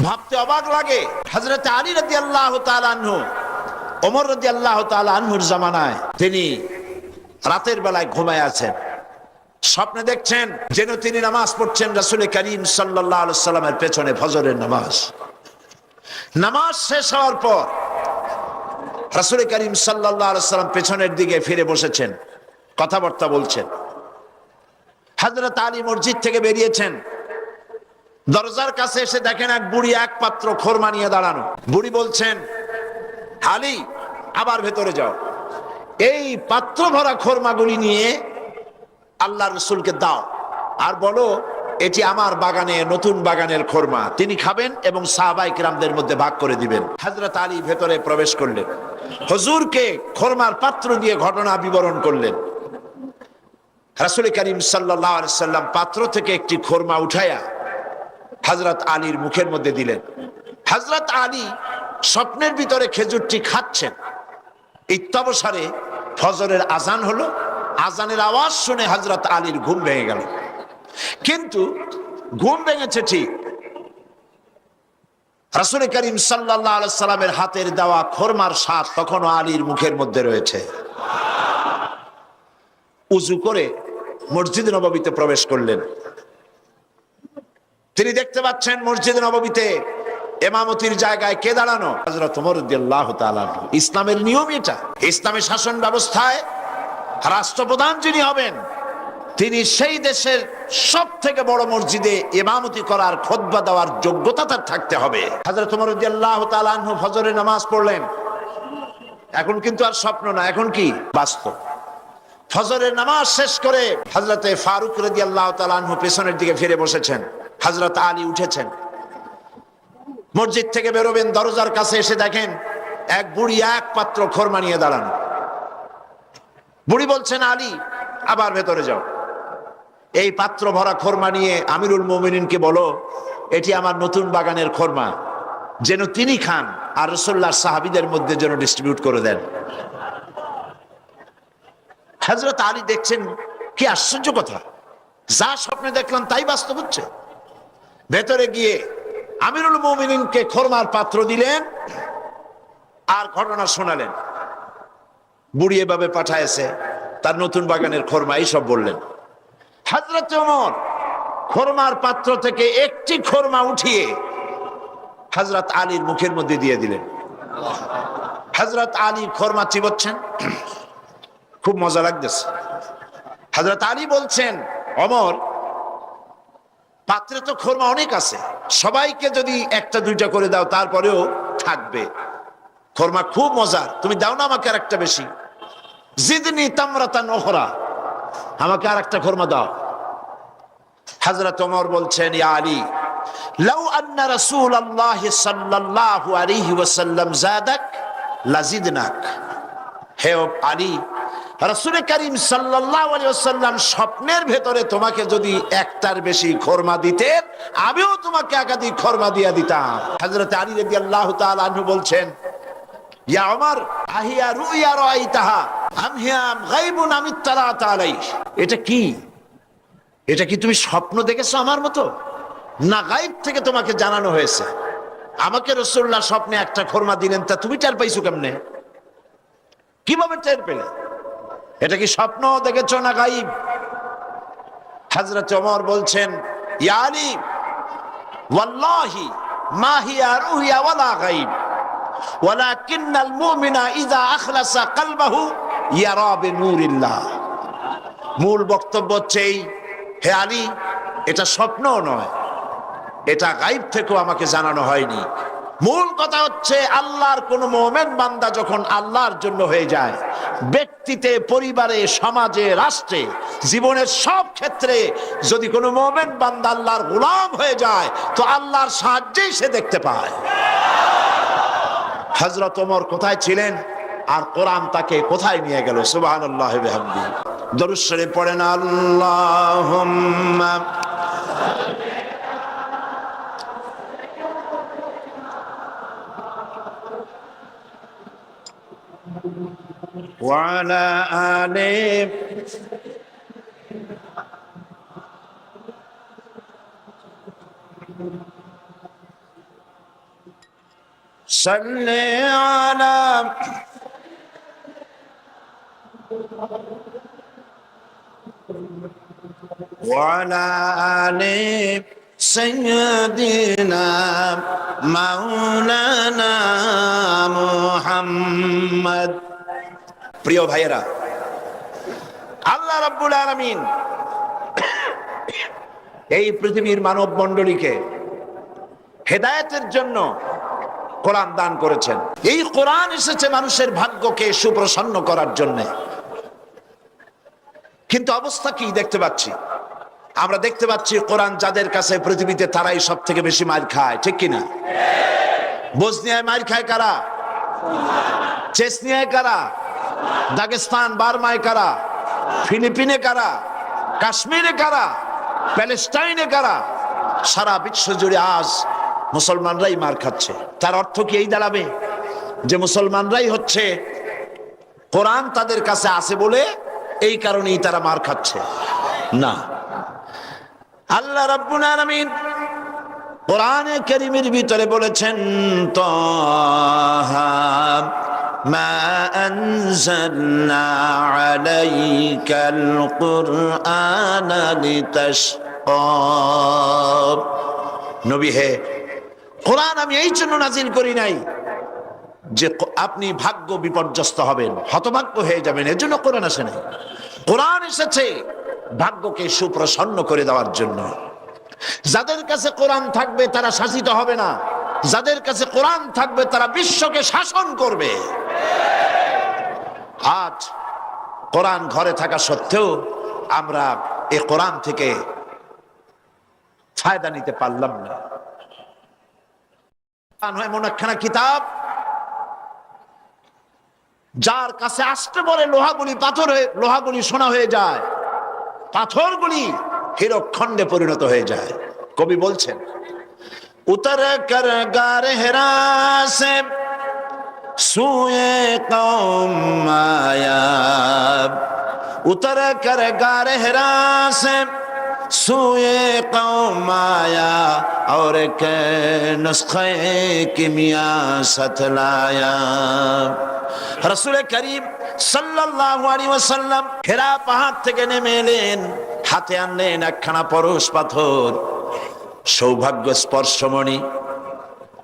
ভাবতে অবাক লাগে। হযরত আলী রাদিয়াল্লাহু তাআলা আনহু, ওমর রাদিয়াল্লাহু তাআলা আনহুর জামানায় তিনি রাতের বেলায় ঘুমায় আছেন, স্বপ্নে দেখছেন যেন তিনি নামাজ পড়ছেন রাসূল করিম সাল্লাল্লাহু আলাইহি সাল্লামের পেছনে, ফজরের নামাজ। নামাজ শেষ হওয়ার পর রাসূল করিম সাল্লাল্লাহু আলাইহি সাল্লাম পেছনের দিকে ফিরে বসেছেন, কথাবার্তা বলছেন। হযরত আলী মসজিদ থেকে বেরিয়েছেন, দরজার কাছে এসে দেখেন এক বুড়ি এক পাত্র খোরমা নিয়ে দাঁড়ানো। বুড়ি বলছেন, আলী আবার ভেতরে যাও, এই পাত্র ভরা খোরমাগুলি নিয়ে আল্লাহর রাসূলকে দাও আর বলো এটি আমার বাগানে, নতুন বাগানের খোরমা, তিনি খাবেন এবং সাহাবায়ে কিরামদের মধ্যে ভাগ করে দিবেন। হযরত আলী ভেতরে প্রবেশ করলেন, হুজুরকে খোরমার পাত্র দিয়ে ঘটনা বিবরণ করলেন। রাসূল করিম সাল্লাল্লাহু আলাইহি সাল্লাম পাত্র থেকে একটি খোরমা উঠায়া হযরত আলীর মুখের মধ্যে দিলেন। হযরত আলী স্বপ্নের ভিতরে খেজুরটি খাচ্ছেন। ইত্যবসরে ফজরের আজান হলো, আজানের আওয়াজ শুনে হযরত আলীর ঘুম ভেঙে গেল। কিন্তু ঘুম ভেঙেছে ঠিক, রাসূল করিম সাল্লাল্লাহু আলাইহি সাল্লামের হাতের দেওয়া খোরমার স্বাদ তখনও আলীর মুখের মধ্যে রয়েছে। উযু করে মসজিদ নববীতে প্রবেশ করলেন। তিনি দেখতে পাচ্ছেন মসজিদ নববীতে ইমামতির জায়গায় কে দাঁড়ানো? হযরত ওমর রাদিয়াল্লাহু তাআলা। ইসলামের নিয়ম এটা। ইসলামের শাসন ব্যবস্থায় রাষ্ট্রপ্রধান যিনি হবেন তিনি সেই দেশের সব থেকে বড় মসজিদে ইমামতি করার, খুতবা দেওয়ার যোগ্যতা তার থাকতে হবে। হযরত ওমর রাদিয়াল্লাহু তাআলা আনহু ফজরের নামাজ পড়লেন। এখন কিন্তু আর স্বপ্ন না, এখন কি বাস্তব। ফজরের নামাজ শেষ করে হযরতে ফারুক রাদিয়াল্লাহু তাআলা আনহু পেছনের দিকে ফিরে বসেছেন। হযরত আলী উঠেছেন, মসজিদ থেকে বেরোবেন, দরজার কাছে এসে দেখেন এক বুড়ি এক পাত্র খোরমা নিয়ে দাঁড়ানো। বুড়ি বলছেন, আলী আবার ভেতরে যাও, এই পাত্র ভরা খোরমা নিয়ে আমিরুল মুমিনিনকে বলো এটি আমার নতুন বাগানের খোরমা, যেন তিনি খান আর রাসূলুল্লাহর সাহাবীদের মধ্যে যেন ডিস্ট্রিবিউট করে দেন। হযরত আলী দেখছেন কি আশ্চর্য কথা, যা স্বপ্নে দেখলাম তাই বাস্তব হচ্ছে। ভেতরে গিয়ে আমিরুল মুমিনিনকে খোরমার পাত্র দিলেন আর ঘটনা শোনালেন। বুড়ি এভাবে পাঠায়েছে, তার নতুন বাগানের খোরমা, এই সব বললেন। হযরত ওমর খোরমার পাত্র থেকে একটি খোরমা উঠিয়ে হযরত আলীর মুখের মধ্যে দিয়ে দিলেন। হযরত আলী খোরমা চিবোচ্ছেন, খুব মজা লাগতেছে। হযরত আলী বলছেন, ওমর পাত্রে তো খোরমা অনেক আছে, সবাইকে যদি একটা দুইটা করে দাও তারপরেও থাকবে, খোরমা খুব মজার, তুমি দাও না আমাকে আর একটা বেশি, জিদনি তামরাতান উখরা, আমাকে আর একটা খোরমা দাও। হযরত ওমর বলছেন, ইয়া আলী লাউ আন্না রাসূলুল্লাহ সাল্লাল্লাহু আলাইহি ওয়াসাল্লাম যাদাক লাজিদনাক। হে আলী, রাসূল করিম সাল্লাল্লাহু আলাইহি ওয়াসাল্লাম স্বপ্নের ভেতরে তোমাকে যদি একটার বেশি খোরমা দিতেন, আমিও তোমাকে একাধিক খোরমা দিয়ে দিতাম। হযরত আলী রাদিয়াল্লাহু তাআলা আনহু বলছেন, ইয়া ওমর আহিয়া রুইয়া রাআইতাহা আম হিয়া গায়বুন আম ইত্তালাত আলাইহি। এটা কি, এটা কি তুমি স্বপ্ন দেখেছো আমার মতো, না গায়ব থেকে তোমাকে জানানো হয়েছে? আমাকে রাসূলুল্লাহ স্বপ্নে একটা খোরমা দিলেন, তা তুমি টের পাইছো কেমনে, কিভাবে টের পেলে? এটা কি স্বপ্ন দেখেছো না গায়ব? হযরত ওমর বলছেন, ইয়া আলী ওয়াল্লাহি মা হিয়া রুইয়া ওয়ালা গায়ব ওয়ালাকিন্নাল মুমিনা ইযা আখলাসা কলবাহু ইয়ারা বিনূরিল্লাহ। মূল বক্তব্য হচ্ছে এই, হে আলী এটা স্বপ্নও নয়, এটা গায়ব থেকেও আমাকে জানানো হয়নি। মূল কথা হচ্ছে আল্লাহর কোন মুমিন বান্দা যখন আল্লাহর জন্য হয়ে যায়, ব্যক্তিতে, পরিবারে, সমাজে, রাষ্ট্রে, জীবনের সব ক্ষেত্রে যদি কোনো মুমিন বান্দা আল্লাহর গোলাম হয়ে যায় তো আল্লাহর সাহায্যেই সে দেখতে পায়। হযরত ওমর কোথায় ছিলেন আর কোরআন তাকে কোথায় নিয়ে গেল? সুবহানাল্লাহি ওয়া বিহামদিহি। দরুদ শরীফ পড়েন, আল্লাহুম্মা ওয়া আলা আলি সাল্লি আলা ওয়ালা আলি সাইয়্যিদিনা মাওলানা মুহাম্মদ। প্রিয় ভাইয়েরা, আল্লাহ রাব্বুল আলামিন এই পৃথিবীর মানব মণ্ডলীকে হেদায়েতের জন্য কোরআন দান করেছেন। এই কোরআন এসেছে মানুষের ভাগ্যকে সুপ্রসন্ন করার জন্য। কিন্তু অবস্থা কি দেখতে পাচ্ছি? আমরা দেখতে পাচ্ছি কোরআন যাদের কাছে পৃথিবীতে তারাই সব থেকে বেশি মার খায়, ঠিক কিনা? বসনিয়ায় মার খায় কারা? চেচনিয়ায় কারা? দাগেস্তান বার্মায় কারা? ফিলিপিনে কারা? কাশ্মীরে কারা? প্যালেস্টাইনে কারা? সারা বিশ্ব জুড়ে আজ মুসলমানরাই মার খাচ্ছে। তার অর্থ কি এই দাঁড়াবে যে মুসলমানরাই হচ্ছে কোরআন তাদের কাছে আছে বলে এই কারণেই তারা মার খাচ্ছে? না। আল্লাহ রাব্বুল আলামিন কোরআনে কারীমের ভিতরে বলেছেন, তাহা মা আনজালনা আলাইকাল কুরআনা লিতাশকা। নবী হে, কোরআন আমি এই জন্য নাজিল করি নাই যে আপনি ভাগ্য বিপর্যস্ত হবেন, হতভাগ্য হয়ে যাবেন, এর জন্য কোরআন আসে নাই। কোরআন এসেছে ভাগ্যকে সুপ্রসন্ন করে দেওয়ার জন্য। যাদের কাছে কোরআন থাকবে তারা শাসিত হবে না, যাদের কাছে কোরআন থাকবে তারা বিশ্বকে শাসন করবে। আজ কোরআন ঘরে থাকা সত্ত্বেও আমরা এই কোরআন থেকে ফায়দা নিতে পারলাম না। এমন একখানা কিতাব যার কাছে আসতে বলে লোহাগুলি পাথর হয়ে, লোহাগুলি সোনা হয়ে যায়, পাথরগুলি হীরকখণ্ডে পরিণত হয়ে যায়। কবি বলছেন, উতর কর গার হেরা সে সুয়ে কওম আয়া, উতর কর গার হেরা সে সুয়ে কওম আয়া और के नुस्खे किमिया सतलाया। रसूल करीम সাল্লাল্লাহু আলাইহি ওয়াসাল্লাম হেরা পাহাড় থেকে নেমে এলেন, হাতে আনলেন একখানা পরশ পাথর, সৌভাগ্য স্পর্শমণি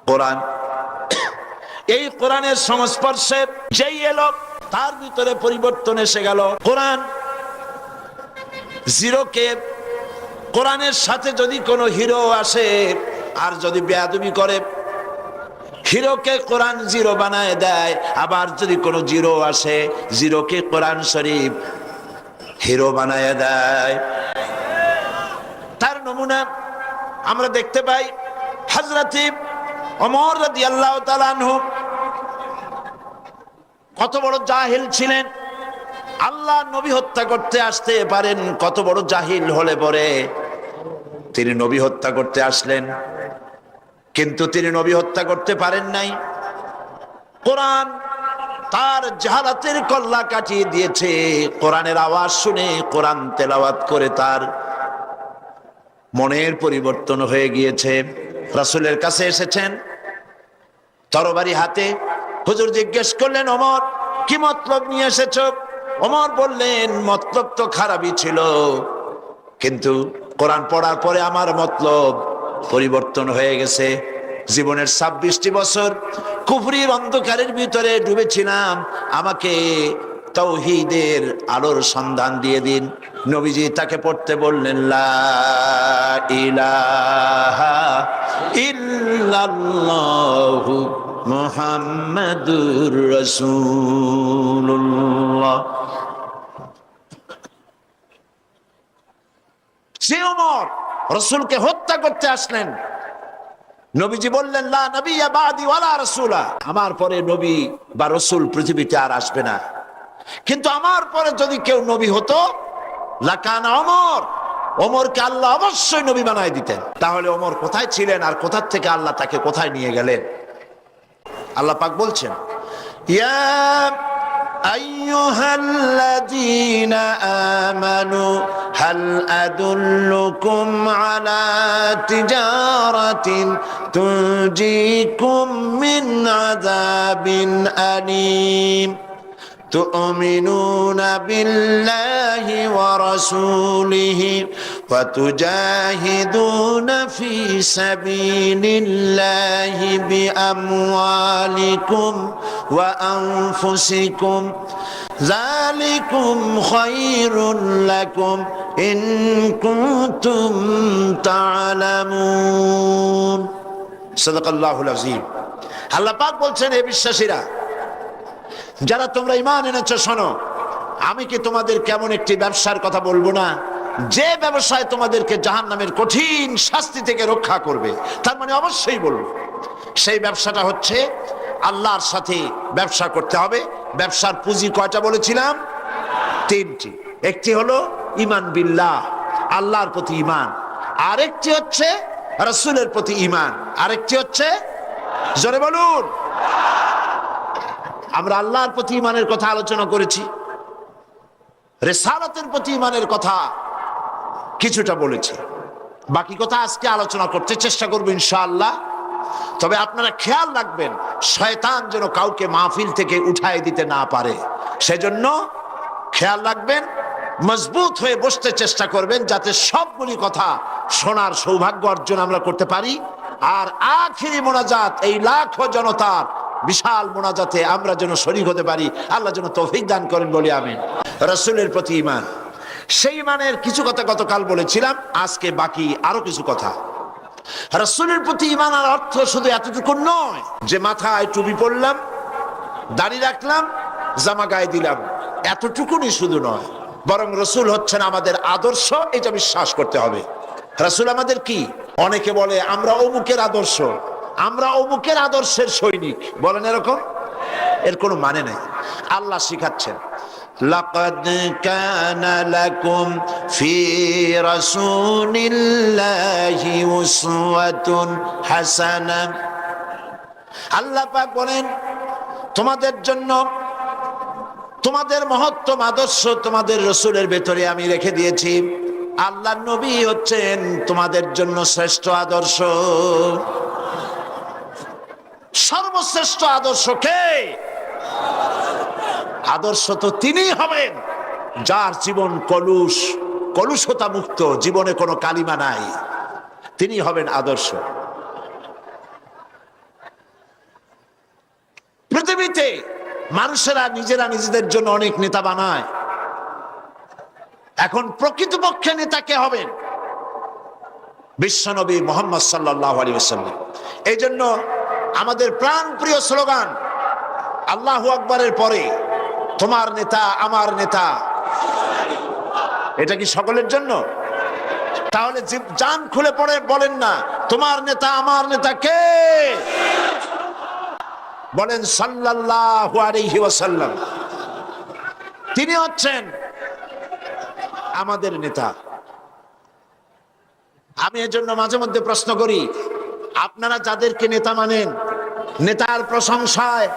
কোরআন। এই কোরআনের সংস্পর্শে যেই এলো তার ভিতরে পরিবর্তন এসে গেল। কোরআন জিরোকে, কোরআনের সাথে যদি কোনো হিরো আসে আর যদি বেয়াদবি করে, হিরোকে কোরআন জিরো বানায় দেয়। আবার যদি কোনো জিরো আসে, জিরোকে কোরআন শরীফ হিরো বানায় দেয়। তার নমুনা আমরা দেখতে পাই হযরত ওমর রাদিয়াল্লাহু তাআলা আনহু। কত বড় জাহিল ছিলেন, আল্লাহ নবী হত্যা করতে আসতে পারেন, কত বড় জাহিল হলে পরে তিনি নবী হত্যা করতে আসলেন, কিন্তু তিনি নবী হত্যা করতে পারেন নাই। কোরআন তার জাহালাতের কল্লা কাটিয়ে দিয়েছে। কোরআনের আওয়াজ শুনে কোরআন তেলাওয়াত করে তার মনের পরিবর্তন হয়ে গিয়েছে। রাসূলের কাছে এসেছেন তরবারি হাতে। হুজুর জিজ্ঞেস করলেন, ওমর কি মতলব নিয়ে এসেছো? ওমর বললেন, মতলব তো খারাপই ছিল, কিন্তু কোরআন পড়ার পরে আমার মতলব পরিবর্তন হয়ে গেছে। জীবনের 26টি বছর কুফরির অন্ধকারের ভিতরে ডুবেছিলাম, আমাকে তাওহীদের আলোর সন্ধান দিয়ে দিন। নবীজি তাকে পড়তে বললেন, লা ইলাহা ইল্লাল্লাহু মুহাম্মাদুর রাসূলুল্লাহ। যে ওমর রাসূলকে হত্যা করতে আসলেন, নবীজি বললেন, লা নবিয়্যা বাদি ওয়ালা রাসূলা, আমার পরে নবী বা রাসূল পৃথিবীতে আর আসবে না। কিন্তু আমার পরে যদি কেউ নবী হতো, লাকানা ওমর, ওমরকে আল্লাহ অবশ্যই নবী বানায় দিতেন। তাহলে ওমর কোথায় ছিলেন আর কোথা থেকে আল্লাহ তাকে কোথায় নিয়ে গেলেন? আল্লাহ পাক বলছেন, ইয়া أيها الذين آمنوا هل أدلكم على تجارة تنجيكم من عذاب أليم تؤمنون بالله ورسوله وتجاهدون في سبيل الله بأموالكم وأنفسكم ذلكم خير لكم إن كنتم تعلمون صدق الله العظيم আল্লাহ পাক বলছেন, হে বিশ্বাসীরা, যারা তোমরা ঈমান এনেছো, শোনো, আমি কি তোমাদের কেমন একটি ব্যবসার কথা বলবো না, যে ব্যবসায় তোমাদেরকে জাহান্নামের কঠিন শাস্তি থেকে রক্ষা করবে? তার মানে অবশ্যই বলবো, সেই ব্যবসাটা হচ্ছে আল্লাহর সাথে ব্যবসা করতে হবে। ব্যবসার পুঁজি কয়টা বলেছিলাম? তিনটি। একটি হলো ঈমান বিল্লাহ, আল্লাহর প্রতি ঈমান, আরেকটি হচ্ছে রাসূলের প্রতি ঈমান, আরেকটি হচ্ছে, জোরে বলুন, আমরা আল্লাহর প্রতি ঈমানের কথা আলোচনা করেছি, রিসালাতের প্রতি ঈমানের কথা কিছুটা বলেছি, বাকি কথা আজকে আলোচনা করতে চেষ্টা করব ইনশাআল্লাহ। তবে আপনারা খেয়াল রাখবেন, শয়তান যেন কাউকে মাহফিল থেকে উঠায় দিতে না পারে, সেজন্য খেয়াল রাখবেন, মজবুত হয়ে বসতে চেষ্টা করবেন, যাতে সবগুলি কথা শোনার সৌভাগ্য অর্জন আমরা করতে পারি। আর আখিরি মোনাজাত, এই লাখো জনতার বিশাল মোনাজাতে আমরা যেন শরীক হতে পারি, আল্লাহ যেন তৌফিক দান করেন, বলি আমিন। রাসূলের প্রতি ঈমান, সেই ঈমানের কিছু কথা গতকাল বলেছিলাম, আজকে বাকি আরো কিছু কথা। রাসূলের প্রতি ঈমানের অর্থ শুধু এতটুকু নয় যে মাথায় টুপি পরলাম, দাড়ি রাখলাম, জামা গায়ে দিলাম, এতটুকুনি শুধু নয়, বরং রাসূল হচ্ছেন আমাদের আদর্শ, এটা বিশ্বাস করতে হবে। রাসূল আমাদের কি? অনেকে বলে আমরা অমুকের আদর্শ, আমরা অমুকের আদর্শের সৈনিক, বলেন এরকম? এর কোনো মানে নেই। আল্লাহ শিখাচ্ছেন, লাকাদ কানা লাকুম ফি রাসূলিল্লাহি উসওয়াতুন হাসানাহ। আল্লাহ পাক বলেন, তোমাদের জন্য তোমাদের মহত্তম আদর্শ তোমাদের রাসূলের ভেতরে আমি রেখে দিয়েছি। আল্লাহর নবী হচ্ছেন তোমাদের জন্য শ্রেষ্ঠ আদর্শ। সর্বশ্রেষ্ঠ আদর্শ কে? আদর্শ তো তিনি হবেন যার জীবন কলুষতা মুক্ত, জীবনে কোনো কালিমা নাই, তিনি হবেন আদর্শ। পৃথিবীতে মানুষেরা নিজেরা নিজেদের জন্য অনেক নেতা বানায়, এখন প্রকৃতপক্ষে নেতা কে হবেন? বিশ্বনবী মুহাম্মদ সাল্লাল্লাহু আলাইহি ওয়াসাল্লাম। এই জন্য আমাদের প্রাণ প্রিয় স্লোগান আল্লাহু আকবারের পরে তোমার নেতা আমার নেতা, এটা কি সকলের জন্য? তাহলে জান খুলে পড়ে বলেন না, তোমার নেতা আমার নেতা কে? বলেন সাল্লাল্লাহু আলাইহি ওয়াসাল্লাম। তিনি হচ্ছেন আমাদের নেতা। আমি এজন্য মাঝে মধ্যে প্রশ্ন করি, আপনারা যাদেরকে নেতা মানেন, নেতার প্রশংসায়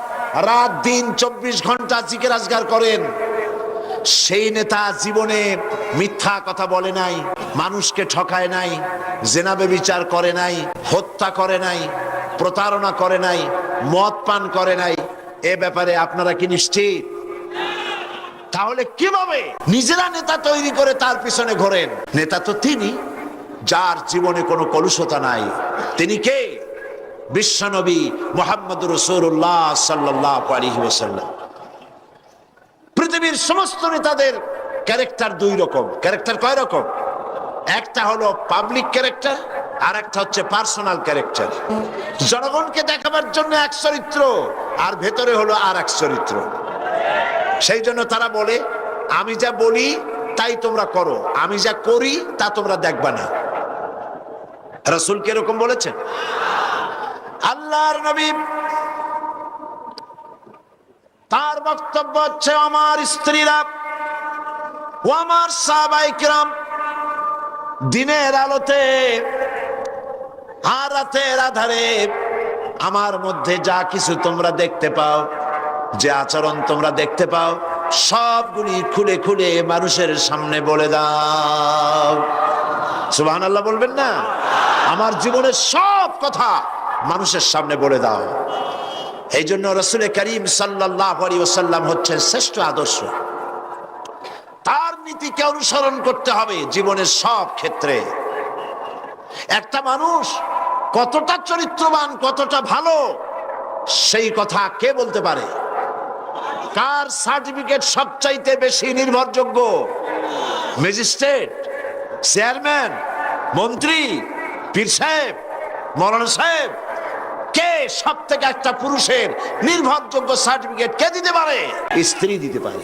রাত দিন 24 ঘন্টা জিকির আজগার করেন, সেই নেতা জীবনে মিথ্যা কথা বলে নাই, মানুষকে ঠকায় নাই, জেনা ব্যভিচার করে নাই, হত্যা করে নাই, প্রতারণা করে নাই, মদ পান করে নাই, এ ব্যাপারে আপনারা কি নিশ্চিত? তাহলে কিভাবে নিজেরা নেতা তৈরি করে তার পিছনে ঘোরেন? নেতা তো তিনি যার জীবনে কোনো কলুষতা নাই। তিনি কে? বিশ্বনবী মুহাম্মদুর রাসূলুল্লাহ সাল্লাল্লাহু আলাইহি ওয়াসাল্লাম। পৃথিবীর সমস্ত নেতাদের ক্যারেক্টার দুই রকম। ক্যারেক্টার কয় রকম? একটা হলো পাবলিক ক্যারেক্টার, আর একটা হচ্ছে পার্সোনাল ক্যারেক্টার। জনগণকে দেখাবার জন্য এক চরিত্র, আর ভেতরে হলো আর এক চরিত্র। সেই জন্য তারা বলে, আমি যা বলি তাই তোমরা করো, আমি যা করি তা তোমরা দেখবা না। রাসূল কি এরকম বলেছেন? আল্লাহর নবী তার বক্তব্য হচ্ছে, আমার স্ত্রীরা ও আমার সাহাবায়ে কিরাম, দিনের আলোতে আর রাতের আধারে আমার মধ্যে যা কিছু তোমরা দেখতে পাও, যে আচরণ তোমরা দেখতে পাও সবগুলি খুলে খুলে মানুষের সামনে বলে দাও। সুবহানাল্লাহ বলবেন না? আমার জীবনের সব কথা মানুষের সামনে বলে দাও। এই জন্য রাসূল করিম সাল্লাল্লাহু আলাইহি ওয়াসাল্লাম হচ্ছেন শ্রেষ্ঠ আদর্শ। তার নীতিকে অনুসরণ করতে হবে জীবনের সব ক্ষেত্রে। একটা মানুষ কতটা চরিত্রবান, কতটা ভালো, সেই কথা কে বলতে পারে? কার সার্টিফিকেট সবচাইতে বেশি নির্ভরযোগ্য? ম্যাজিস্ট্রেট, চেয়ারম্যান, মন্ত্রী, পীর সাহেব, মৌলানা সাহেব? কে সব থেকে একটা পুরুষের নির্ভরযোগ্য সার্টিফিকেট কে দিতে পারে? স্ত্রী দিতে পারে।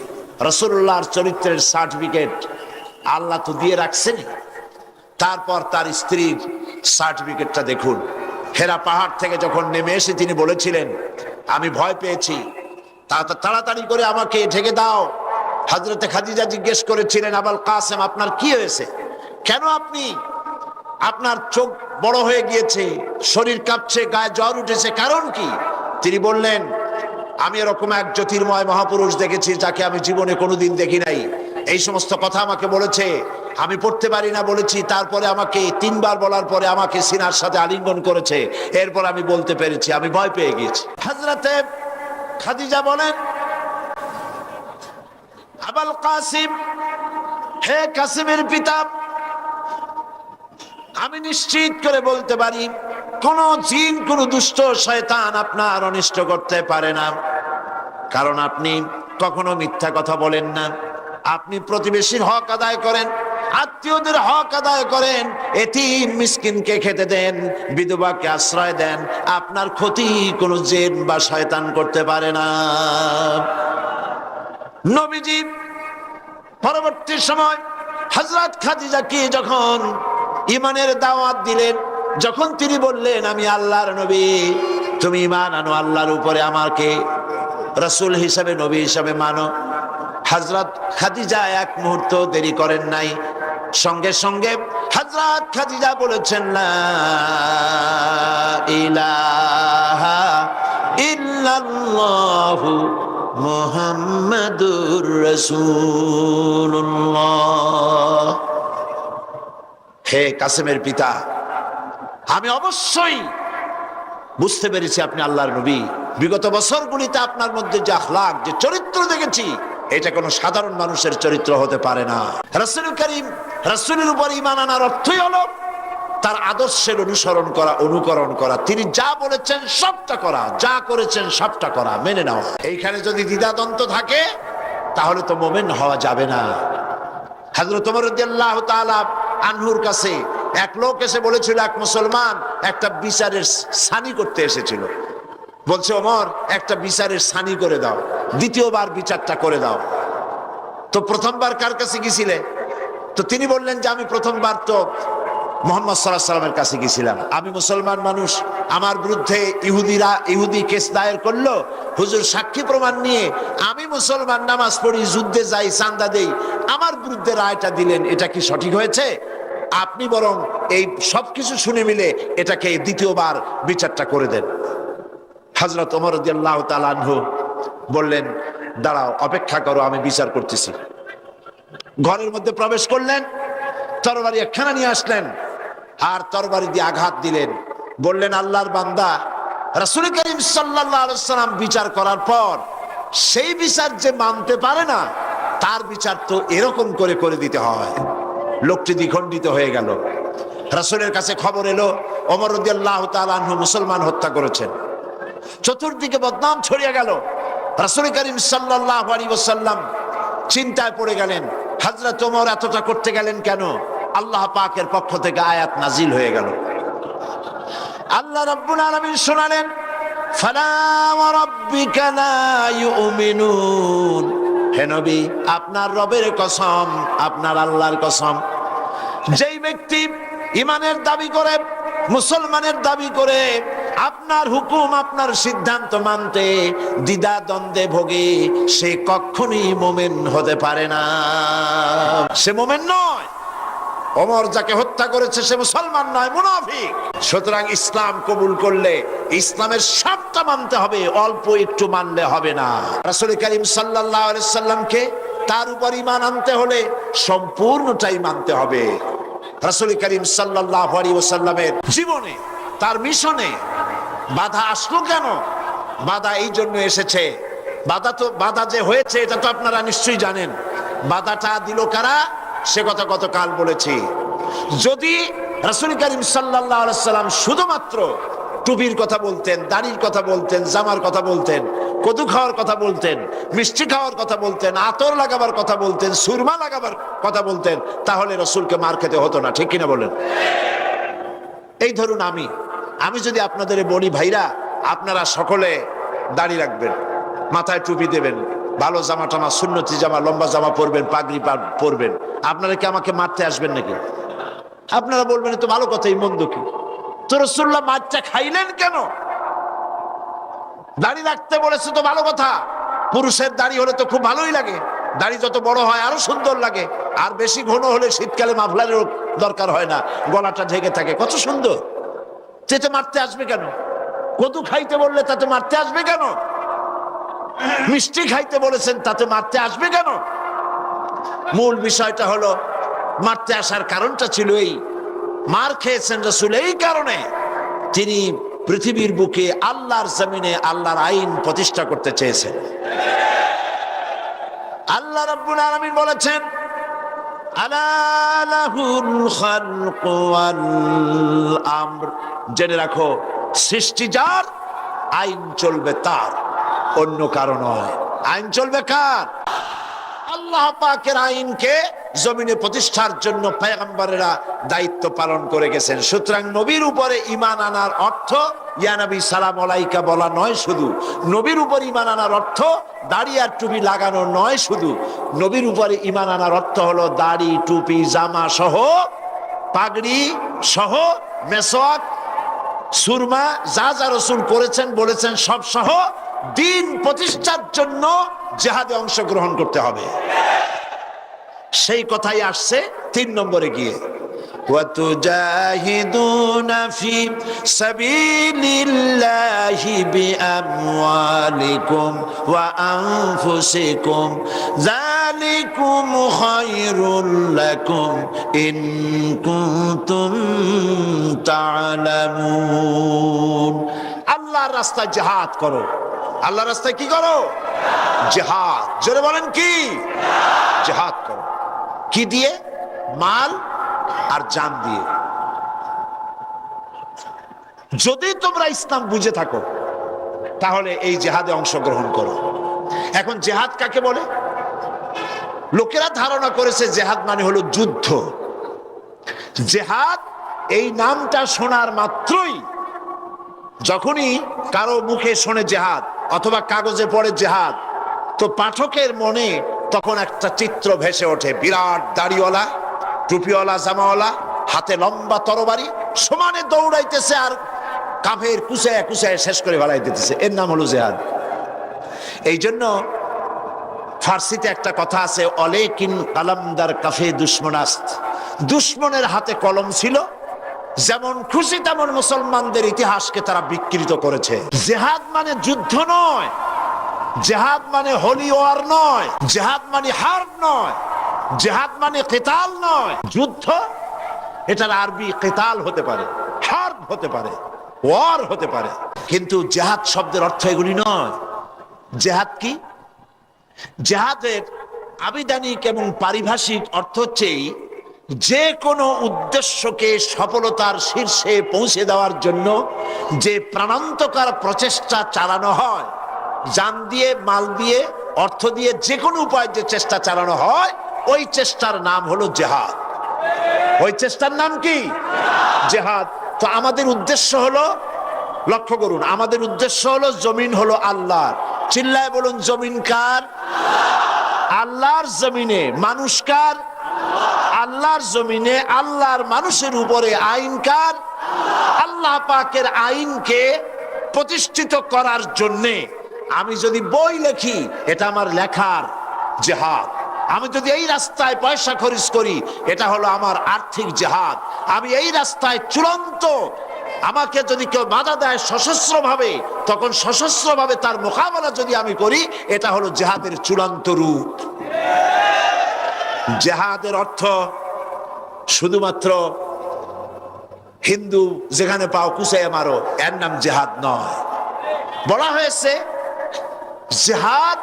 রাসূলুল্লাহর চরিত্রের সার্টিফিকেট আল্লাহ তো দিয়ে রাখছেন। তারপর তার স্ত্রীর সার্টিফিকেটটা দেখুন। হেরা পাহাড় থেকে যখন নেমে এসে তিনি বলেছিলেন, আমি ভয় পেয়েছি, তাড়াতাড়ি করে আমাকে ঢেকে দাও। হযরতে খাদিজা জিজ্ঞেস করেছিলেন, আবুল কাসেম আপনার কি হয়েছে? কেন আপনি, আপনার চোখ বড় হয়ে গিয়েছে, শরীর কাঁপছে, গায়ে জ্বর উঠেছে, কারণ কি? তিনি বললেন, আমি এরকম এক জ্যোতির্ময় মহাপুরুষ দেখেছি যাকে আমি জীবনে কোনোদিন দেখি নাই। এই সমস্ত কথা আমাকে বলেছে, আমি পড়তে পারি না বলেছি, তারপরে আমাকে 3 বার বলার পরে আমাকে সিনার সাথে আলিঙ্গন করেছে, এরপর আমি বলতে পেরেছি, আমি ভয় পেয়ে গেছি। হযরতে খাদিজা বলেন, আবুল কাসিম, হে কাসিমের পিতা, আমি নিশ্চিত করে বলতে পারি কোন জিন, কোন দুষ্ট শয়তান আপনার অনিষ্ট করতে পারে না, কারণ আপনি কখনো মিথ্যা কথা বলেন না। আপনি প্রতিবেশীর হক আদায় করেন, আত্মীয়দের হক আদায় করেন, এতিম মিসকিনকে খেতে দেন, বিধবাকে আশ্রয় দেন। আপনার ক্ষতি কোন জিন বা শয়তান করতে পারে না। নবীজি পরবর্তী সময় হযরত খাদিজাকে যখন ঈমানের দাওয়াত দিলেন, যখন তিনি বললেন, আমি আল্লাহর নবী, তুমি ঈমান আনো আল্লাহর উপরে, আমাকে রাসূল হিসাবে, নবী হিসাবে মানো। হযরত খাদিজা এক মুহূর্ত দেরি করেন নাই, সঙ্গে সঙ্গে হযরত খাদিজা বলেছেন, লা ইলাহা ইল্লাল্লাহু মুহাম্মাদুর রাসূলুল্লাহ। হে কাসেমের পিতা, আমি অবশ্যই বুঝতে পেরেছি আপনি আল্লাহর নবী। বিগত বছরগুলিতে আপনার মধ্যে যে আখলাক, যে চরিত্র দেখেছি, এটা কোনো সাধারণ মানুষের চরিত্র হতে পারে না। রাসূল করিম, রাসূলের উপর ঈমান আনার অর্থই হলো তার আদর্শের অনুসরণ করা, অনুকরণ করা। তিনি যা বলেছেন সবটা করা, যা করেছেন সবটা করা, মেনে নেওয়া। এইখানে যদি দ্বিধাদ্বন্দ্ব থাকে তাহলে তো মুমিন হওয়া যাবে না। হযরত ওমর রাদিয়াল্লাহু তাআলা আনহুর কাছে এক লোক এসে বলেছিল, এক মুসলমান একটা বিচারের সানি করতে এসেছিল। বলছে, ওমর একটা বিচারের সানি করে দাও, দ্বিতীয়বার বিচারটা করে দাও। তো প্রথমবার কার কাছে গিয়েছিলে? তো তিনি বললেন যে আমি প্রথমবার তো মুহাম্মদ সাল্লাল্লাহু আলাইহি ওয়াসাল্লামের কাছে গিয়েছিলাম। আমি মুসলমান মানুষ, আমার বিরুদ্ধে ইহুদি কেস দায়ের করলো, হুজুর সাক্ষী প্রমাণ নিয়ে আমি মুসলমান, নামাজ পড়ি, যুদ্ধে যাই, চাঁদা দেই, আমার বিরুদ্ধে রায়টা দিলেন, এটা কি সঠিক হয়েছে? আপনি বরং এই সবকিছু শুনে মিলে এটাকে দ্বিতীয়বার বিচারটা করে দেন। হযরত ওমর রাদিয়াল্লাহু তাআলা আনহু বললেন, দাঁড়াও, অপেক্ষা করো, আমি বিচার করতেছি। ঘরের মধ্যে প্রবেশ করলেন, তরবারি একখানা নিয়ে আসলেন, আর তরবারি দিয়ে আঘাত দিলেন। বললেন, আল্লাহর বান্দা, রাসূল করিম সাল্লাল্লাহু আলাইহি ওয়াসাল্লাম বিচার করার পর সেই বিচার যে মানতে পারে না, তার বিচার তো এরকম করে করে দিতে হয়। লোকটি দ্বিখণ্ডিত হয়ে গেল। রাসূলের কাছে খবর এলো, ওমর রাদিয়াল্লাহু তাআলা আনহু মুসলমান হত্যা করেছেন। চতুর্দিকে বদনাম ছড়িয়ে গেল। রাসূল করিম সাল্লাল্লাহু আলাইহি ওয়াসাল্লাম চিন্তায় পড়ে গেলেন, হযরত ওমর এতটা করতে গেলেন কেন? আল্লাহ পাকের পক্ষ থেকে আয়াত নাজিল হয়ে গেল। আল্লাহ রাব্বুল আলামিন শোনালেন, ফালা ওয়া রাব্বিকা লা ইউমিনুন। হে নবী, আপনার রবের কসম, আপনার আল্লাহর কসম, যেই ব্যক্তি ঈমানের দাবি করে, মুসলমানের দাবি করে, আপনার হুকুম, আপনার সিদ্ধান্ত মানতে দ্বিধা দ্বন্দ্বে ভোগে, সে কখনোই মুমিন হতে পারে না। সে মুমিন নয়। ওমর যাকে হত্যা করেছে সে মুসলমান নয়, মুনাফিক। সুতরাং ইসলাম কবুল করলে ইসলামের সবটা মানতে হবে, অল্প একটু মানলে হবে না। রাসূল করিম সাল্লাল্লাহু আলাইহি সাল্লামকে তার উপর ঈমান আনতে হলে সম্পূর্ণটাই মানতে হবে। রাসূল করিম সাল্লাল্লাহু আলাইহি ওয়াসাল্লামের জীবনে, তার মিশনে বাধা আসলো কেন? বাধা এই জন্য এসেছে, বাধা যে হয়েছে এটা তো আপনারা নিশ্চয়ই জানেন। বাধাটা দিল কারা? সে কথা গতকাল বলেছি। যদি রাসূল করিম সাল্লাল্লাহু আলাইহি সাল্লাম শুধুমাত্র টুপির কথা বলতেন, দাড়ির কথা বলতেন, জামার কথা বলতেন, কদু খাওয়ার কথা বলতেন, মিষ্টি খাওয়ার কথা বলতেন, আতর লাগাবার কথা বলতেন, সুরমা লাগাবার কথা বলতেন, তাহলে রাসূলকে মার খেতে হতো না, ঠিক কিনা বলেন? এই ধরুন আমি যদি আপনাদের বলি, ভাইরা আপনারা সকলে দাড়ি রাখবেন, মাথায় টুপি দেবেন, ভালো জামা টামা, সুন্নতি জামা, লম্বা জামা পরবেন, পাগড়ি পরবেন, আপনারা কি আমাকে মারতে আসবেন নাকি? আপনারা বলবেন তো ভালো কথা, এই মন্দ কি? তো রাসূলুল্লাহ মারটা খাইলেন কেন? দাড়ি রাখতে বলেছে তো ভালো কথা। পুরুষের দাড়ি হলে তো খুব ভালোই লাগে, দাড়ি যত বড় হয় আরো সুন্দর লাগে, আর বেশি ঘন হলে শীতকালে মাফলারের দরকার হয় না, গলাটা ঢেকে থাকে, কত সুন্দর। চেটে মারতে আসবে কেন? কদু খাইতে বললে তাতে মারতে আসবে কেন? মিষ্টি খাইতে বলেছেন তাতে মারতে আসবে কেন? মূল বিষয়টা হলো, মারতে আসার কারণটা ছিল এই, মার খেয়েছেন রাসূল এই কারণে তিনি পৃথিবীর বুকে আল্লাহর জমিনে আল্লাহর আইন প্রতিষ্ঠা করতে চেয়েছেন। আল্লাহ রাব্বুল আলামিন বলেছেন, আলা লাহুল খালকু ওয়াল আমর, জেনে রাখো সৃষ্টি যার, আইন চলবে তার, অন্য কারো নয়। আইন চলবে কার? আল্লাহ পাকের আইনকে জমিনে প্রতিষ্ঠার জন্য পয়গম্বরেরা দায়িত্ব পালন করে গেছেন। সুতরাং নবীর উপরে ঈমান আনার অর্থ ইয়া নবী সালাম আলাইকা বলা নয় শুধু, নবীর উপর ঈমান আনার অর্থ দাড়ি আর টুপি লাগানো নয় শুধু, নবীর উপরে ঈমান আনার অর্থ হলো দাড়ি, টুপি, জামা সহ, পাগড়ি সহ, মেসওয়াক, সুরমা, যা যা রাসূল করেছেন বলেছেন সব সহ দিন প্রতিষ্ঠার জন্য জিহাদে অংশগ্রহণ করতে হবে। সেই কথাই আসছে 3 নম্বরে গিয়ে, ওয়াতুজাহিদুনা ফি সাবিলিল্লাহি বিআমওয়ালিকুম ওয়া আনফুসিকুম যালিকুম খায়রুল লাকুম ইন কুনতুম তা'লামুন। আল্লাহর রাস্তায় জিহাদ করো। আল্লাহর রাস্তায় কি করো? জিহাদ। জোরে বলেন কি? জিহাদ করো। কি দিয়ে? মাল আর জান দিয়ে। যদি তোমরা ইসলাম বুঝে থাকো তাহলে এই জিহাদে অংশগ্রহণ করো। এখন জিহাদ কাকে বলে? লোকেরা ধারণা করেছে জিহাদ মানে হলো যুদ্ধ। জিহাদ এই নামটা শোনার মাত্রই, যখনই কারো মুখে শোনে জিহাদ অথবা কাগজে পড়ে জিহাদ, তো পাঠকের মনে তখন একটা চিত্র ভেসে ওঠে, বিরাট দাড়িওয়ালা, টুপিওয়ালা, জামাওয়ালা, হাতে লম্বা তরবারি, সমানে দৌড়াইতেছে আর কাফের কুচায় কুচায় শেষ করে ফেলাই দিতেছে, এর নাম হলো জিহাদ। এই জন্য ফার্সিতে একটা কথা আছে, অলেকিন কালামদার কাফে দুশ্মনাস্ত, দুশ্মনের হাতে কলম ছিল, যেমন খুশি তেমন মুসলমানদের ইতিহাসকে তারা বিকৃত করেছে। জিহাদ মানে যুদ্ধ নয়, জিহাদ মানে হোলি ওয়ার নয়, জিহাদ মানে হার্ব নয়, জিহাদ মানে কিতাল নয়। যুদ্ধ, এটার আরবি কিতাল হতে পারে, হার্ব হতে পারে, ওয়ার হতে পারে, কিন্তু জিহাদ শব্দের অর্থ এগুলি নয়। জিহাদ কি? জিহাদের আবিধানিক এবং পারিভাষিক অর্থ হচ্ছে যে কোনো উদ্দেশ্যকে সফলতার শীর্ষে পৌঁছে দেওয়ার জন্য যে প্রাণান্তকার প্রচেষ্টা চালানো হয়, জান দিয়ে, মাল দিয়ে, অর্থ দিয়ে, যে কোনো উপায়ে যে চেষ্টা চালানো হয়, ওই চেষ্টার নাম হলো জিহাদ। ওই চেষ্টার নাম কি? জিহাদ। তো আমাদের উদ্দেশ্য হলো, লক্ষ্য করুন, আমাদের উদ্দেশ্য হলো জমিন হলো আল্লাহর। চিল্লায় বলুন, জমিন কার? আল্লাহর জমিনে। মানুষ কার? আল্লাহর জমিনে আল্লাহর মানুষের উপরে আইন কার? আল্লাহ পাকের আইনকে প্রতিষ্ঠিত করার জন্যে আমি যদি বই লেখি, এটা আমার লেখার জিহাদ। আমি যদি এই রাস্তায় পয়সা খরচ করি, এটা হলো আমার আর্থিক জিহাদ। আমি এই রাস্তায় চূড়ান্ত, আমাকে যদি কেউ বাধা দেয় সশস্ত্রভাবে, তখন সশস্ত্রভাবে তার মোকাবেলা যদি আমি করি, এটা হলো জিহাদের চূড়ান্ত রূপ। জিহাদের অর্থ শুধুমাত্র হিন্দু যেখানে পাও কুচাইয়া মারো, এর নাম জিহাদ নয়। বলা হয়েছে জিহাদ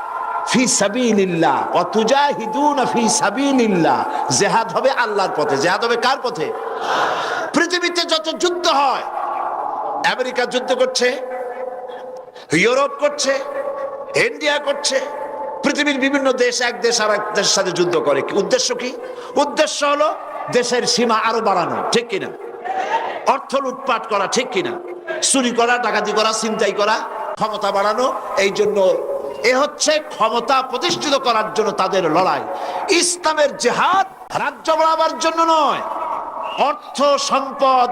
ফি সাবিলিল্লাহ ওয়া তুজাহিদুনা ফি সাবিলিল্লাহ। জিহাদ হবে আল্লাহর পথে। জিহাদ হবে কার পথে? পৃথিবীতে যত যুদ্ধ হয়, আমেরিকা যুদ্ধ করছে, ইউরোপ করছে, ইন্ডিয়া করছে, পৃথিবীর বিভিন্ন দেশ এক দেশ আর এক দেশের সাথে যুদ্ধ করে। উদ্দেশ্য কি? উদ্দেশ্য হলো দেশের সীমা আরো বাড়ানো, ঠিক কিনা? অর্থ লুটপাট করা, ঠিক কিনা? চুরি করা, ডাকাতি করা, ছিনতাই করা, ক্ষমতা বাড়ানো। এই জন্য এ হচ্ছে ক্ষমতা প্রতিষ্ঠিত করার জন্য তাদের লড়াই। ইসলামের জিহাদ রাজ্য বাড়াবার জন্য নয়, অর্থ সম্পদ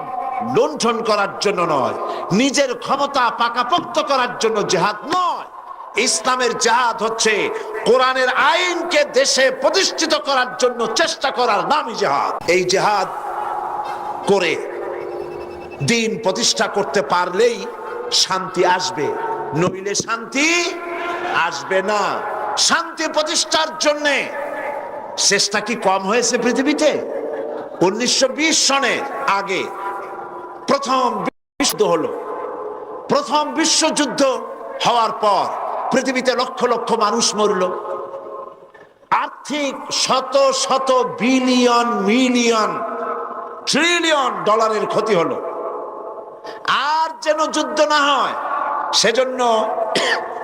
লুণ্ঠন করার জন্য নয়, নিজের ক্ষমতা পাকাপোক্ত করার জন্য জিহাদ নয়। ইসলামের জিহাদ হচ্ছে কোরআনের আইনকে দেশে প্রতিষ্ঠিত করার জন্য চেষ্টা করার নামই জিহাদ। এই জিহাদ করে দিন প্রতিষ্ঠা করতে পারলেই শান্তি আসবে, নইলে শান্তি আসবে না। শান্তি প্রতিষ্ঠার জন্য চেষ্টা কি কম হয়েছে পৃথিবীতে? 1920 সনের আগে প্রথম বিশ্বযুদ্ধ হলো। প্রথম বিশ্বযুদ্ধ হওয়ার পর পৃথিবীতে লক্ষ লক্ষ মানুষ মরল। আর্থিক শত শত বিলিয়ন মিলিয়ন ট্রিলিয়ন ডলারের ক্ষতি হলো। আর যেন যুদ্ধ না হয় সেজন্য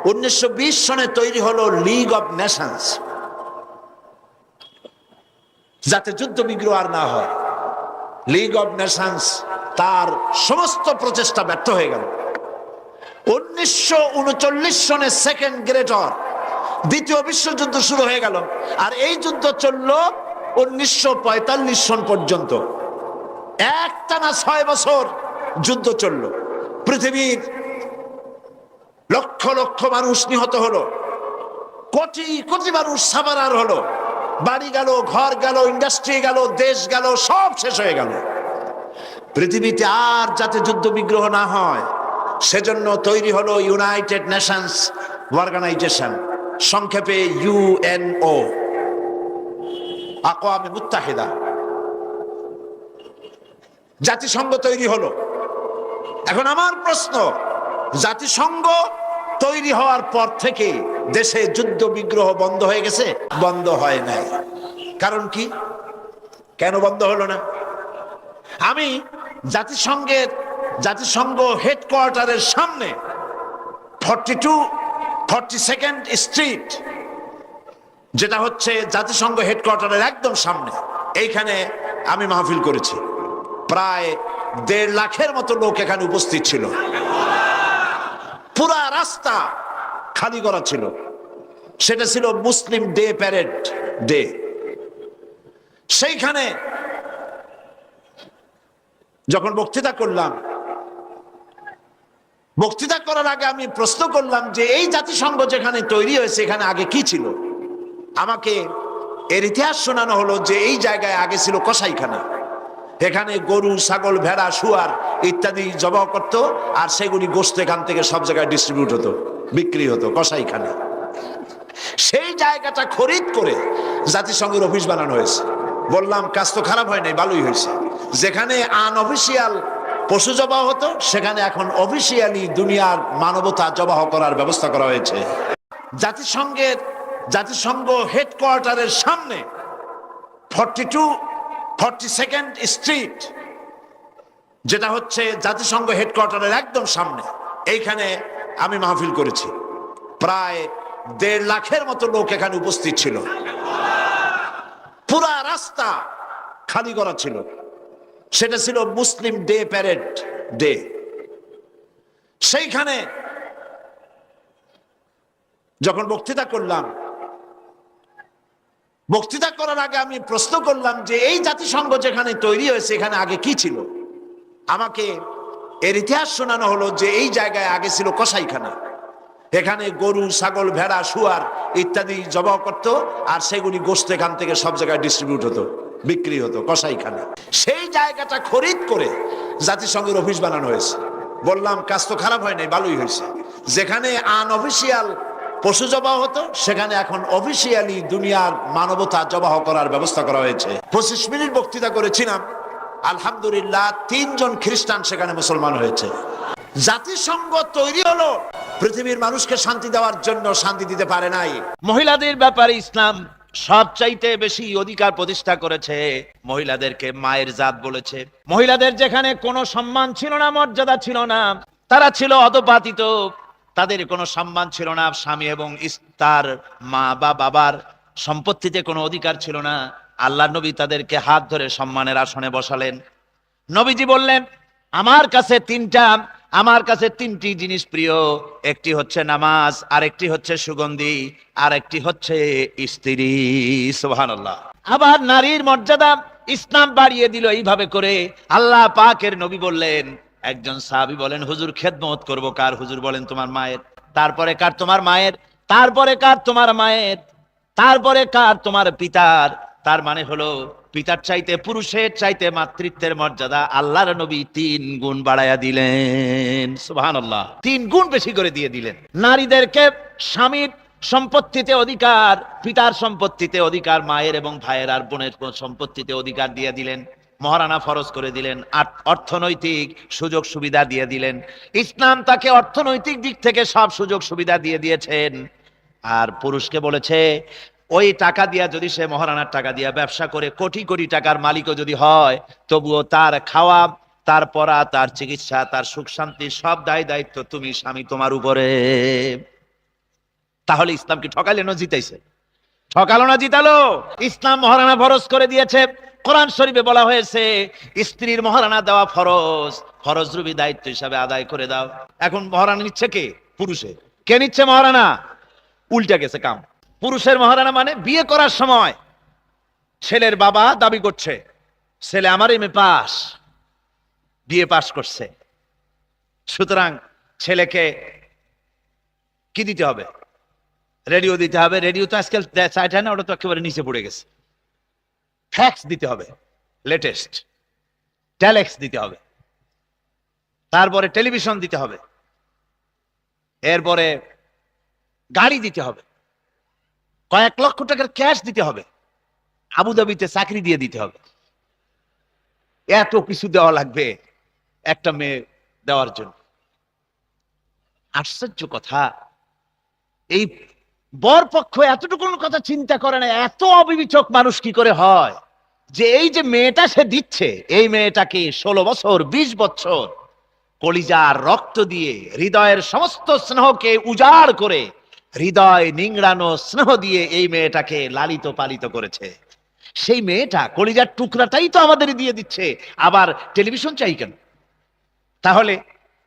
1920 সনে তৈরি হলো লিগ অব নেশনস, যাতে যুদ্ধ বিগ্রহ আর না হয়। লিগ অব নেশনস তার সমস্ত প্রচেষ্টা ব্যর্থ হয়ে গেল। 1939 সনে সেকেন্ড গ্রেট ওয়ার, দ্বিতীয় বিশ্বযুদ্ধ শুরু হয়ে গেল। আর এই যুদ্ধ চলল 1945 সন পর্যন্ত। একটানা 6 বছর যুদ্ধ চলল। পৃথিবীর লক্ষ লক্ষ মানুষ নিহত হলো, কোটি কোটি মানুষ সাবারার হলো, বাড়ি গেল, ঘর গেল, ইন্ডাস্ট্রি গেল, দেশ গেল, সব শেষ হয়ে গেল। পৃথিবীতে আর যাতে যুদ্ধ বিগ্রহ না হয় সেজন্য তৈরি হলো ইউনাইটেড নেশনস অর্গানাইজেশন, সংক্ষেপে ইউএনও, আকওয়ামে মুত্তাহিদা। জাতিসংঘ তৈরি হলো। এখন আমার প্রশ্ন, জাতিসংঘ তৈরি হওয়ার পর থেকে দেশে যুদ্ধ বিগ্রহ বন্ধ হয়ে গেছে? বন্ধ হয় নাই। কারণ কি? কেন বন্ধ হলো না? আমি জাতিসংঘ হেডকোয়ার্টারের সামনে 42 স্ট্রিট, যেটা হচ্ছে জাতিসংঘ হেডকোয়ার্টারের একদম সামনে, এইখানে আমি মাহফিল করেছি। প্রায় 1.5 লাখের মতো লোক এখানে উপস্থিত ছিল। পুরা রাস্তা খালি করা ছিল। সেটা ছিল মুসলিম ডে, প্যারেড ডে। সেইখানে যখন বক্তৃতা করলাম, বক্তৃতা করার আগে আমি প্রশ্ন করলাম যে এই জাতিসংঘ যেখানে তৈরি হয়েছে এখানে আগে কি ছিল? আমাকে এর ইতিহাস শোনানো হলো যে এই জায়গায় আগে ছিল কসাইখানা। এখানে গরু, ছাগল, ভেড়া, শুয়ার ইত্যাদি জবাই করত, আর সেগুলি গোশত এখান থেকে সব জায়গায় ডিস্ট্রিবিউট হতো, বিক্রি হতো কসাইখানা। সেই জায়গাটা খরিদ করে জাতিসংঘের অফিস বানানো হয়েছে। বললাম কাজ তো খারাপ হয় নাই, ভালোই হয়েছে। যেখানে আনঅফিসিয়াল পশু জবাই হতো সেখানে এখন অফিসিয়ালি দুনিয়ার মানবতা জবাই করার ব্যবস্থা করা হয়েছে। জাতিসংঘ হেডকোয়ার্টারের সামনে 42 স্ট্রিট, যেটা হচ্ছে জাতিসংঘ হেডকোয়ার্টারের একদম সামনে, এইখানে আমি মাহফিল করেছি। প্রায় 1.5 লাখের মতো লোক এখানে উপস্থিত ছিল। পুরা রাস্তা খালি করা ছিল। সেটা ছিল মুসলিম ডে, প্যারেড ডে। সেইখানে যখন বক্তৃতা করলাম, বক্তৃতা করার আগে আমি প্রশ্ন করলাম যে এই জাতিসংঘ যেখানে তৈরি হয়েছে এখানে আগে কি ছিল? আমাকে এর ইতিহাস শোনানো হলো যে এই জায়গায় আগে ছিল কসাইখানা। এখানে গরু, ছাগল, ভেড়া, শুয়ার ইত্যাদি জবাই করত, আর সেগুলি গোশত এখান থেকে সব জায়গায় ডিস্ট্রিবিউট হতো, বিক্রি হতো কসাইখানে। সেই জায়গাটা খরিদ করে জাতিসংঘের অফিস বানানো হয়েছে। বললাম কাজ তো খারাপ হয় নাই, ভালোই হয়েছে। যেখানে আনঅফিসিয়াল পশু জবাহ হতো, সেখানে এখন অফিসিয়ালি দুনিয়ার মানবতা জবাহ করার ব্যবস্থা করা হয়েছে। 25 মিনিট বক্তৃতা করেছিলাম, আলহামদুলিল্লাহ 3 জন খ্রিস্টান সেখানে মুসলমান হয়েছে। জাতিসংঘ তৈরি হলো পৃথিবীর মানুষকে শান্তি দেওয়ার জন্য, শান্তি দিতে পারে নাই। মহিলাদের ব্যাপারে ইসলাম সবচাইতে বেশি অধিকার প্রতিষ্ঠা করেছে। মহিলাদেরকে মায়ের জাত বলেছে। মহিলাদের যেখানে কোনো সম্মান ছিল না, মর্যাদা ছিল না, তারা ছিল অধঃপাতিত, তাদের কোনো সম্মান ছিল না। স্বামী এবং তার মা বা বাবার সম্পত্তিতে কোনো অধিকার ছিল না। আল্লাহ নবী তাদেরকে হাত ধরে সম্মানের আসনে বসালেন। নবীজি বললেন, আমার কাছে তিনটি জিনিস প্রিয়। একটি হচ্ছে নামাজ, আরেকটি হচ্ছে সুগন্ধি, আর একটি হচ্ছে স্ত্রী। সুবহানাল্লাহ। আবার নারীর মর্যাদা ইসলাম বাড়িয়ে দিল এইভাবে করে। আল্লাহ পাকের নবী বললেন, একজন সাহাবী বলেন, হুজুর খেদমত করব কার? হুজুর বলেন, তোমার মায়ের। তারপরে কার? তোমার মায়ের। তারপরে কার? তোমার মায়ের। তারপরে কার? তোমার পিতার। তার মানে হলো পিতার চাইতে, পুরুষের চাইতে মাতৃত্বের মর্যাদা আল্লাহর নবী 3 গুণ বাড়ায়া দিলেন। সুবহানাল্লাহ। 3 গুণ বেশি করে দিয়ে দিলেন। নারীদেরকে স্বামীর সম্পত্তিতে অধিকার, পিতার সম্পত্তিতে অধিকার, মায়ের এবং ভাইয়ের আর বোনের সম্পত্তিতে অধিকার দিয়ে দিলেন। মহারানা ফরজ করে দিলেন। অর্থনৈতিক সুযোগ সুবিধা দিয়ে দিলেন। ইসলাম তাকে অর্থনৈতিক দিক থেকে সব সুযোগ সুবিধা দিয়ে দিয়েছেন। আর পুরুষকে বলেছে, ওই টাকা দিয়া যদি সে মহারানার টাকা দিয়া ব্যবসা করে কোটি কোটি টাকার মালিকও যদি হয়, তবুও তার খাওয়া, তার পড়া, তার চিকিৎসা, তার সুখ শান্তি সব দায় দায়িত্ব তুমি স্বামী তোমার উপরে। তাহলে ইসলাম কি ঠকালে না জিতাইছে? ঠকালো না জিতালো? ইসলাম মহারানা ফরজ করে দিয়েছে। কোরআন শরীফে বলা হয়েছে, স্ত্রীর মহারানা দেওয়া ফরজ, ফরজ রূপী দায়িত্ব হিসাবে আদায় করে দাও। এখন মহারানা নিচ্ছে কে? পুরুষে। কে নিচ্ছে মহারানা? উল্টে গেছে কাম। পুরুষের মহারানা মানে বিয়ে করার সময় ছেলের বাবা দাবি করছে, ছেলে আমার এমএ পাস, বিয়ে পাস করছে, সুতরাং ছেলেকে কি দিতে হবে? রেডিও দিতে হবে। রেডিও তো আজকাল চাইটা না, ওটা তো একেবারে নিচে পড়ে গেছে। ফ্যাক্স দিতে হবে, লেটেস্ট টেলেক্স দিতে হবে। তারপরে টেলিভিশন দিতে হবে। এরপরে গাড়ি দিতে হবে। কয়েক লক্ষ টাকার ক্যাশ দিতে হবে। আবুধাবিতে চাকরি দিয়ে দিতে হবে। এত কিছু দেওয়া লাগবে একটা মেয়ে দেওয়ার জন্য। আশ্চর্য কথা, এই বর পক্ষ এতটুকু কথা চিন্তা করে না। এত অবিবেচক মানুষ কি করে হয় যে এই যে মেয়েটা সে দিচ্ছে, এই মেয়েটাকে 16 বছর 20 বছর কলিজার রক্ত দিয়ে, হৃদয়ের সমস্ত স্নেহকে উজাড় করে, হৃদয় নিংড়ানো স্নেহ দিয়ে এই মেয়েটাকে লালিত পালিত করেছে। সেই মেয়েটা কলিজার টুকরাটাই তো আমাদের দিয়ে দিচ্ছে, আবার টেলিভিশন চাই কেন? তাহলে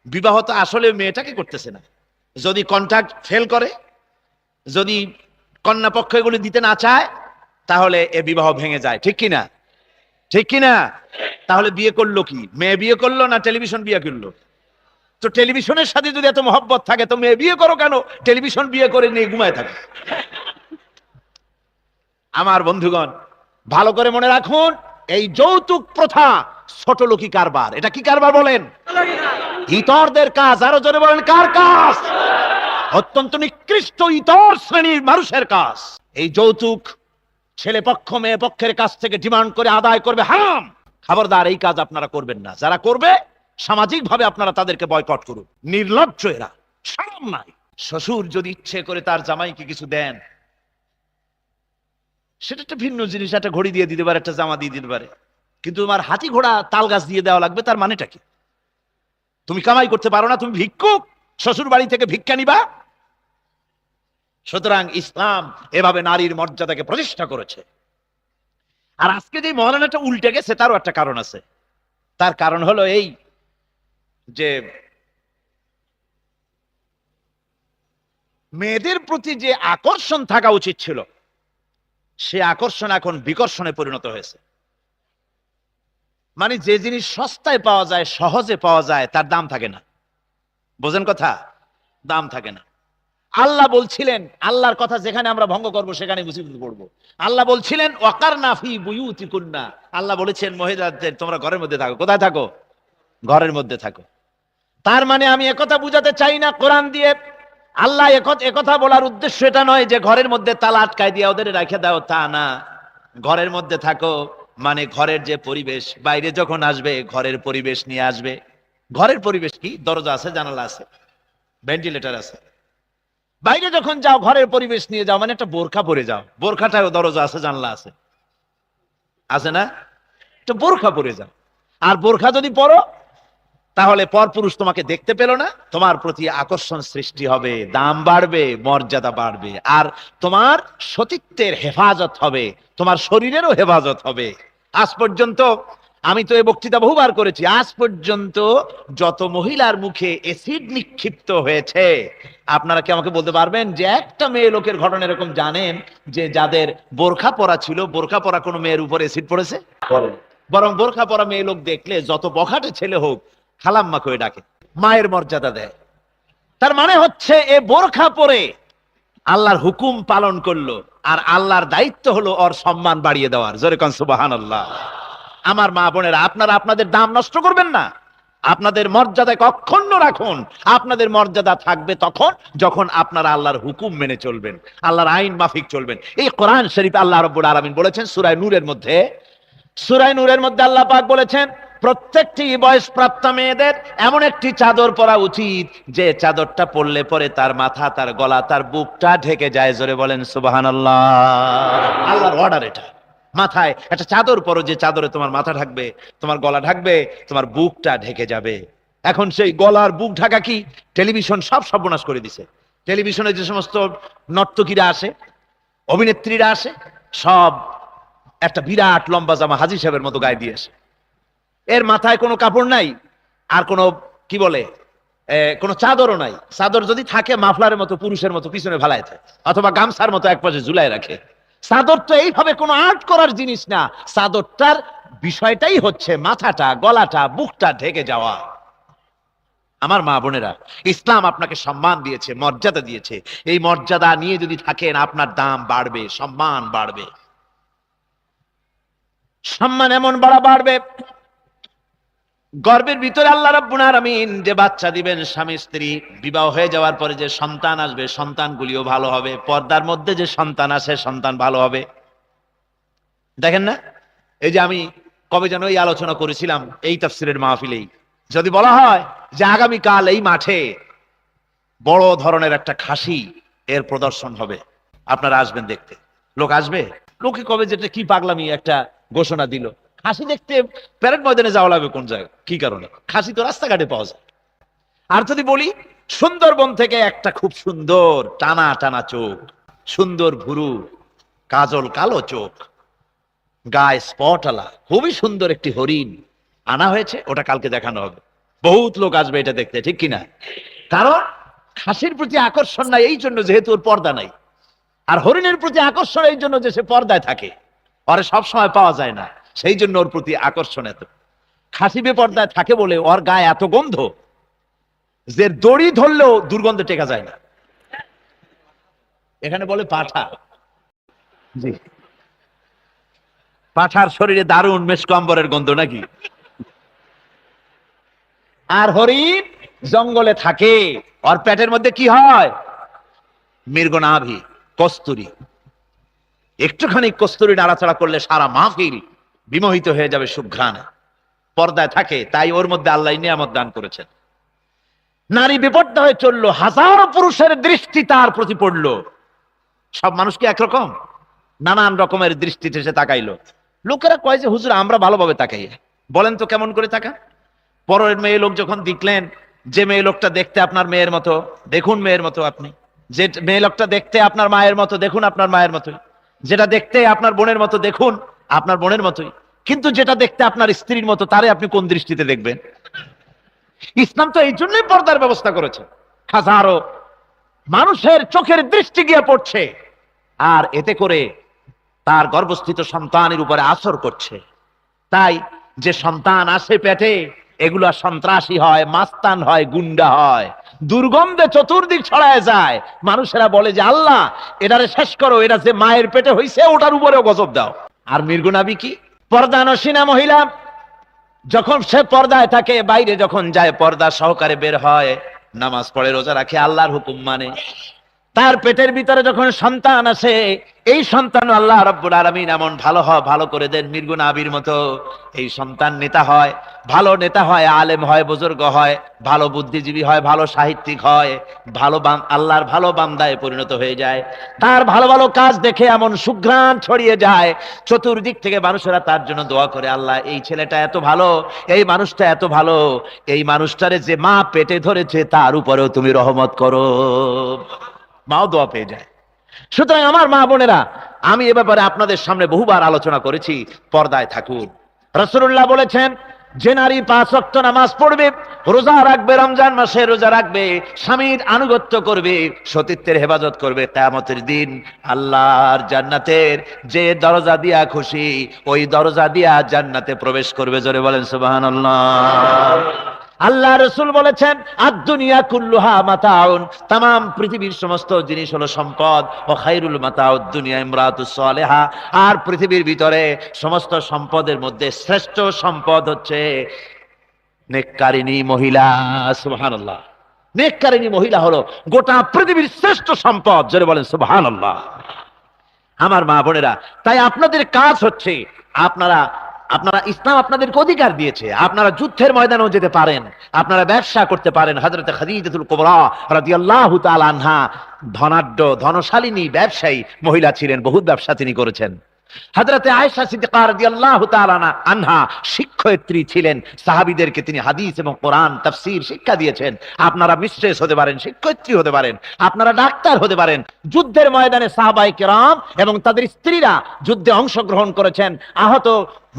বিবাহ তো আসলে মেয়েটাকে করতেছে না। যদি কন্ট্রাক্ট ফেল করে, যদি কন্যা পক্ষ এগুলি দিতে না চায়, তাহলে এ বিবাহ ভেঙে যায়। ঠিক কিনা? ঠিক কিনা? তাহলে বিয়ে করলো কি? মেয়ে বিয়ে করলো না টেলিভিশন বিয়ে করলো? তো টেলিভিশনের সাথে যদি এত মহব্বত থাকে, তো মেয়ে বিয়ে করো কেন? টেলিভিশন বিয়ে করে নিয়ে ঘুমায় থাকে। আমার বন্ধুগণ, ভালো করে মনে রাখুন, এই যৌতুক প্রথা ছোট লোকি কারবার। এটা কি কারবার বলেন? ইতরদের কাজ। আরো জোরে বলেন, কার কাজ? অত্যন্ত নিকৃষ্ট ইতর শ্রেণীর মানুষের কাজ। এই যৌতুক ছেলে পক্ষ মেয়ে পক্ষের কাছ থেকে ডিমান্ড করে আদায় করবে, হারাম। খবরদার, এই কাজ আপনারা করবেন না। যারা করবে সামাজিক ভাবে আপনারা তাদেরকে বয়কট করুন। নির্লজ্জ এরা, শরম নাই। শ্বশুর যদি ইচ্ছে করে তার জামাইকে কিছু দেন, সেটা একটা ভিন্ন জিনিস। একটা ঘড়ি দিয়ে দিতে পারে, একটা জামা দিয়ে দিতে পারে, কিন্তু তোমার হাতি ঘোড়া তাল গাছ দিয়ে দেওয়া লাগবে, তার মানেটা কি? তুমি কামাই করতে পারো না, তুমি ভিক্ষুক, শ্বশুর বাড়ি থেকে ভিক্ষা নিবা? সুতরাং ইসলাম এভাবে নারীর মর্যাদাকে প্রতিষ্ঠা করেছে। আর আজকে যে মহারানাটা উল্টে গেছে, তারও একটা কারণ আছে। তার কারণ হলো এই যে মেয়েদের প্রতি যে আকর্ষণ থাকা উচিত ছিল, সে আকর্ষণ এখন বিকর্ষণে পরিণত হয়েছে। মানে যে জিনিস সস্তায় পাওয়া যায়, সহজে পাওয়া যায়, তার দাম থাকে না। বোঝেন কথা? দাম থাকে না। আল্লাহ বলছিলেন, আল্লাহর কথা যেখানে আমরা ভঙ্গ করব সেখানে মুসিবত পড়বো। আল্লাহ বলছিলেন ওয়াকারনা ফি বুয়ুতিকুন্না, আল্লাহ বলেছেন মহিলাদের তোমরা ঘরের মধ্যে থাকো। কোথায় থাকো? ঘরের মধ্যে থাকো। তার মানে আমি একথা বুঝাতে চাই না কোরআন দিয়ে আল্লাহ একথা বলার উদ্দেশ্য এটা নয় যে ঘরের মধ্যে তালা আটকায় দিয়ে ওদের রেখে দাও, তা না। ঘরের মধ্যে থাকো মানে ঘরের যে পরিবেশ, বাইরে যখন আসবে ঘরের পরিবেশ নিয়ে আসবে। ঘরের পরিবেশ কি? দরজা আছে, জানালা আছে, ভেন্টিলেটর আছে। বাইরে যখন যাও ঘরের পরিবেশ নিয়ে যাও, মানে একটা বোরখা পরে যাও। বোরখাটাও দরজা আছে, জানলা আছে, আছে না? তো বোরখা পরে যাও। আর বোরখা যদি পরো তাহলে পরপুরুষ তোমাকে দেখতে পেল না, তোমার প্রতি আকর্ষণ সৃষ্টি হবে, দাম বাড়বে, মর্যাদা বাড়বে, আর তোমার সতীত্বের হেফাজত হবে, তোমার শরীরেরও হেফাজত হবে। আজ পর্যন্ত আমি তো এই বক্তৃতা বহুবার করেছি, আজ পর্যন্ত যত মহিলার মুখে এসিড নিক্ষিপ্ত হয়েছে, আপনারা কি আমাকে বলতে পারবেন যে একটা মেয়ে লোকের ঘটনা এরকম জানেন যে যাদের বোরখা পরা ছিল, বোরখা পরা কোনো মেয়ের উপর এসিড পড়েছে? বরং বোরখা পরা মেয়ে লোক দেখলে যত বখাটে ছেলে হোক খালাম্মা করে ডাকে, মায়ের মর্যাদা দেয়। তার মানে হচ্ছে এ বোরখা পরে আল্লাহর হুকুম পালন করলো, আর আল্লাহর দায়িত্ব হলো ওর সম্মান বাড়িয়ে দেওয়ার। জোরে কোন সুবহানাল্লাহ। আমার মা বোনেরা, আপনারা আপনাদের দাম নষ্ট করবেন না, আপনাদের মর্যাদা অক্ষুণ্ণ রাখুন। আপনাদের মর্যাদা থাকবে তখন যখন আপনারা আল্লাহর হুকুম মেনে চলবেন, আল্লাহর আইন মাফিক চলবেন। এই কোরআন শরীফে আল্লাহ রাব্বুল আলামিন বলেছেন সূরা নূরের মধ্যে, আল্লাহ পাক বলেছেন প্রত্যেকটি বয়সপ্রাপ্ত মেয়েদের এমন একটি চাদর পরা উচিত যে চাদরটা পরলে পরে তার মাথা, তার গলা, তার বুকটা ঢেকে যায়। জোরে বলেন সুবহানাল্লাহ। আল্লাহর অর্ডার এটা। মাথায় একটা চাদর পরো যে চাদরে তোমার মাথা ঢাকবে, তোমার গলা ঢাকবে, তোমার বুকটা ঢেকে যাবে। এখন সেই গলার বুক ঢাকা কি টেলিভিশন সব সর্বনাশ করে দিছে। টেলিভিশনে যে সমস্ত নর্তকীরা আসে, অভিনেত্রীরা আসে, সব একটা বিরাট লম্বা জামা হাজী সাহেবের মতো গায়ে দিয়ে আসে। এর মাথায় কোনো কাপড় নাই, আর কোনো কি বলে কোনো চাদরও নাই। চাদর যদি থাকে মাফলারের মতো পুরুষের মতো পিছনে ভালায় থাকে, অথবা গামছার মতো এক পাশে ঝুলাই রাখে। চাদর তো এইভাবে কোনো আর্ট করার জিনিস না। চাদরটার বিষয়টাই হচ্ছে মাথাটা, গলাটা, বুকটা ঢেকে যাওয়া। আমার মা বোনেরা, ইসলাম আপনাকে সম্মান দিয়েছে, মর্যাদা দিয়েছে। এই মর্যাদা নিয়ে যদি থাকেন আপনার দাম বাড়বে, সম্মান বাড়বে। সম্মান এমন বাড়বে, গর্বের ভিতরে আল্লাহ রাব্বুল আলামিন যে বাচ্চা দিবেন, স্বামী স্ত্রী বিবাহ হয়ে যাওয়ার পরে যে সন্তান আসবে, সন্তানগুলিও ভালো হবে। পর্দার মধ্যে যে সন্তান আসে, সন্তান ভালো হবে। দেখেন না, এই যে আমি কবে যেন এই আলোচনা করেছিলাম এই তাফসীরের মাহফিলেই, যদি বলা হয় যে আগামীকাল এই মাঠে বড় ধরনের একটা খাসি এর প্রদর্শন হবে, আপনারা আসবেন দেখতে। লোক আসবে? লোকে কবে যেটা কি পাগলামি একটা ঘোষণা দিল। খাসি দেখতে প্যারেড ময়দানে যাওয়া লাগবে কোন জায়গায়? কি কারণে? খাসি তো রাস্তাঘাটে পাওয়া যায়। আর যদি বলি সুন্দরবন থেকে একটা খুব সুন্দর টানা টানা চোখ, সুন্দর ভুরু, কাজল কালো চোখ, গায়ে স্পটওয়ালা খুবই সুন্দর একটি হরিণ আনা হয়েছে, ওটা কালকে দেখানো হবে। বহুত লোক আসবে এটা দেখতে, ঠিক কিনা? কারণ খাসির প্রতি আকর্ষণ নাই এই জন্য যেহেতু ওর পর্দা নাই, আর হরিণের প্রতি আকর্ষণ এই জন্য যে সে পর্দায় থাকে, ওরে সব সময় পাওয়া যায় না, সেই জন্য ওর প্রতি আকর্ষণ এত। খাসি বেপর্দায় থাকে বলে ওর গায়ে এত গন্ধ যে দড়ি ধরলেও দুর্গন্ধ টেকা যায় না। এখানে বলে পাঠা। জি, পাঠার শরীরে দারুণ মেশকম্বরের গন্ধ নাকি? আর হরিণ জঙ্গলে থাকে, ওর পেটের মধ্যে কি হয়? মৃগনাভি, কস্তুরী। একটুখানি কস্তুরী নাড়াচাড়া করলে সারা মাহফিল বিমোহিত হয়ে যাবে সুঘ্রাণে। পর্দায় থাকে, তাই ওর মধ্যে আল্লাহ নিয়ামত দান করেছেন। নারী বিপর্দা হয়ে চললো, হাজারো পুরুষের দৃষ্টি তার প্রতি পড়লো। সব মানুষ কি একরকম? নানান রকমের দৃষ্টিতে সে তাকাইলো। লোকেরা কয় যে হুজুর আমরা ভালোভাবে তাকাই। বলেন তো কেমন করে তাকান? পরের মেয়ে লোক যখন দেখলেন যে মেয়ে লোকটা দেখতে আপনার মেয়ের মতো, দেখুন মেয়ের মতো আপনি। যে মেয়ে লোকটা দেখতে আপনার মায়ের মতো, দেখুন আপনার মায়ের মতোই। যেটা দেখতে আপনার বোনের মতো, দেখুন আপনার বোনের মতোই। কিন্তু যেটা দেখতে আপনার স্ত্রীর মতো, তারে আপনি কোন দৃষ্টিতে দেখবেন? ইসলাম তো এই জন্যই পর্দার ব্যবস্থা করেছে। হাজারো মানুষের চোখের দৃষ্টি গিয়ে পড়ছে, আর এতে করে তার গর্ভস্থিত সন্তানের উপরে আসর করছে। তাই যে সন্তান আসে পেটে, এগুলো সন্ত্রাসী হয়, মাস্তান হয়, গুন্ডা হয়। দুর্গন্ধে চতুর্দিক ছড়ায় যায়, মানুষেরা বলে যে আল্লাহ এটারে শেষ করো, এটা যে মায়ের পেটে হইছে ওটার উপরেও গজব দাও। আর মৃগ নাবী কি? পর্দানসীনা মহিলা, যখন সে পর্দায় থাকে, বাইরে যখন যায় পর্দা সহকারে বের হয়, নামাজ পড়ে, রোজা রাখে, আল্লাহর হুকুম মানে, তার পেটের ভিতরে যখন সন্তান আসে, এই সন্তান আল্লাহ রাব্বুল আলামিন এমন ভালো করে দেন, মৃগ নাবীর মতো এই সন্তান নেতা হয়, ভালো নেতা হয়, আলেম হয়, বুজুর্গ হয়, ভালো বুদ্ধিজীবী হয়, ভালো সাহিত্যিক হয়, আল্লাহর ভালো বান্দায় পরিণত হয়ে যায়। তার ভালো ভালো কাজ দেখে এমন সুঘ্রাণ ছড়িয়ে যায়, চতুর্দিক থেকে মানুষেরা তার জন্য দোয়া করে, আল্লাহ এই ছেলেটা এত ভালো, এই মানুষটা এত ভালো, এই মানুষটারে যে মা পেটে ধরেছে তার উপরেও তুমি রহমত করো। মাও দোয়া পেয়ে যায়। সুতরাং আমার মা বোনেরা, আমি এ ব্যাপারে আপনাদের সামনে বহুবার আলোচনা করেছি, পর্দায় থাকুন। রাসূলুল্লাহ বলেছেন, যে নারী 5 ওয়াক্ত নামাজ পড়বে, রোজা রাখবে, রমজান মাসে রোজা রাখবে, স্বামীর আনুগত্য করবে, সতীত্বের হেফাজত করবে, কিয়ামতের দিন আল্লাহর জান্নাতের যে দরজা দিয়া খুশি ওই দরজা দিয়া জান্নাতে প্রবেশ করবে। জোরে বলেন সুবহানাল্লাহ। আল্লাহ রাসূল বলেছেন, আদ-দুনিয়া কুল্লুহা মাতাউন, तमाम পৃথিবীর সমস্ত জিনিস হলো সম্পদ, ও খায়রুল মাতাউদ দুনিয়া ইমরাতুস সালিহা, আর পৃথিবীর ভিতরে সমস্ত সম্পদের মধ্যে শ্রেষ্ঠ সম্পদ হচ্ছে নেককারিনী মহিলা। সুবহানাল্লাহ। নেককারিনী মহিলা হলো গোটা পৃথিবীর শ্রেষ্ঠ সম্পদ। জোরে বলেন সুবহানাল্লাহ। আমার মা বোনেরা, তাই আপনাদের কাজ হচ্ছে, আপনারা ইসলাম আপনাদেরকে অধিকার দিয়েছে, আপনারা যুদ্ধের ময়দানেও যেতে পারেন, আপনারা ব্যবসা করতে পারেন। হযরত খাদিজাতুল কুবরা রাদিয়াল্লাহু তাআলা আনহা ধনশালিনী ব্যবসায়ী মহিলা ছিলেন, বহুত ব্যবসা তিনি করেছেন। হযরত আয়েশা সিদ্দিকা রাদিয়াল্লাহু তাআলা আনহা শিক্ষয়িত্রী ছিলেন, সাহাবীদেরকে তিনি হাদিস এবং কোরআন তাফসীর শিক্ষা দিয়েছেন। আপনারা মিস্ট্রেস হতে পারেন, শিক্ষয়িত্রী হতে পারেন, আপনারা ডাক্তার হতে পারেন। যুদ্ধের ময়দানে সাহাবায়ে কেরাম এবং তাদের স্ত্রীরা যুদ্ধে অংশগ্রহণ করেছেন। আহত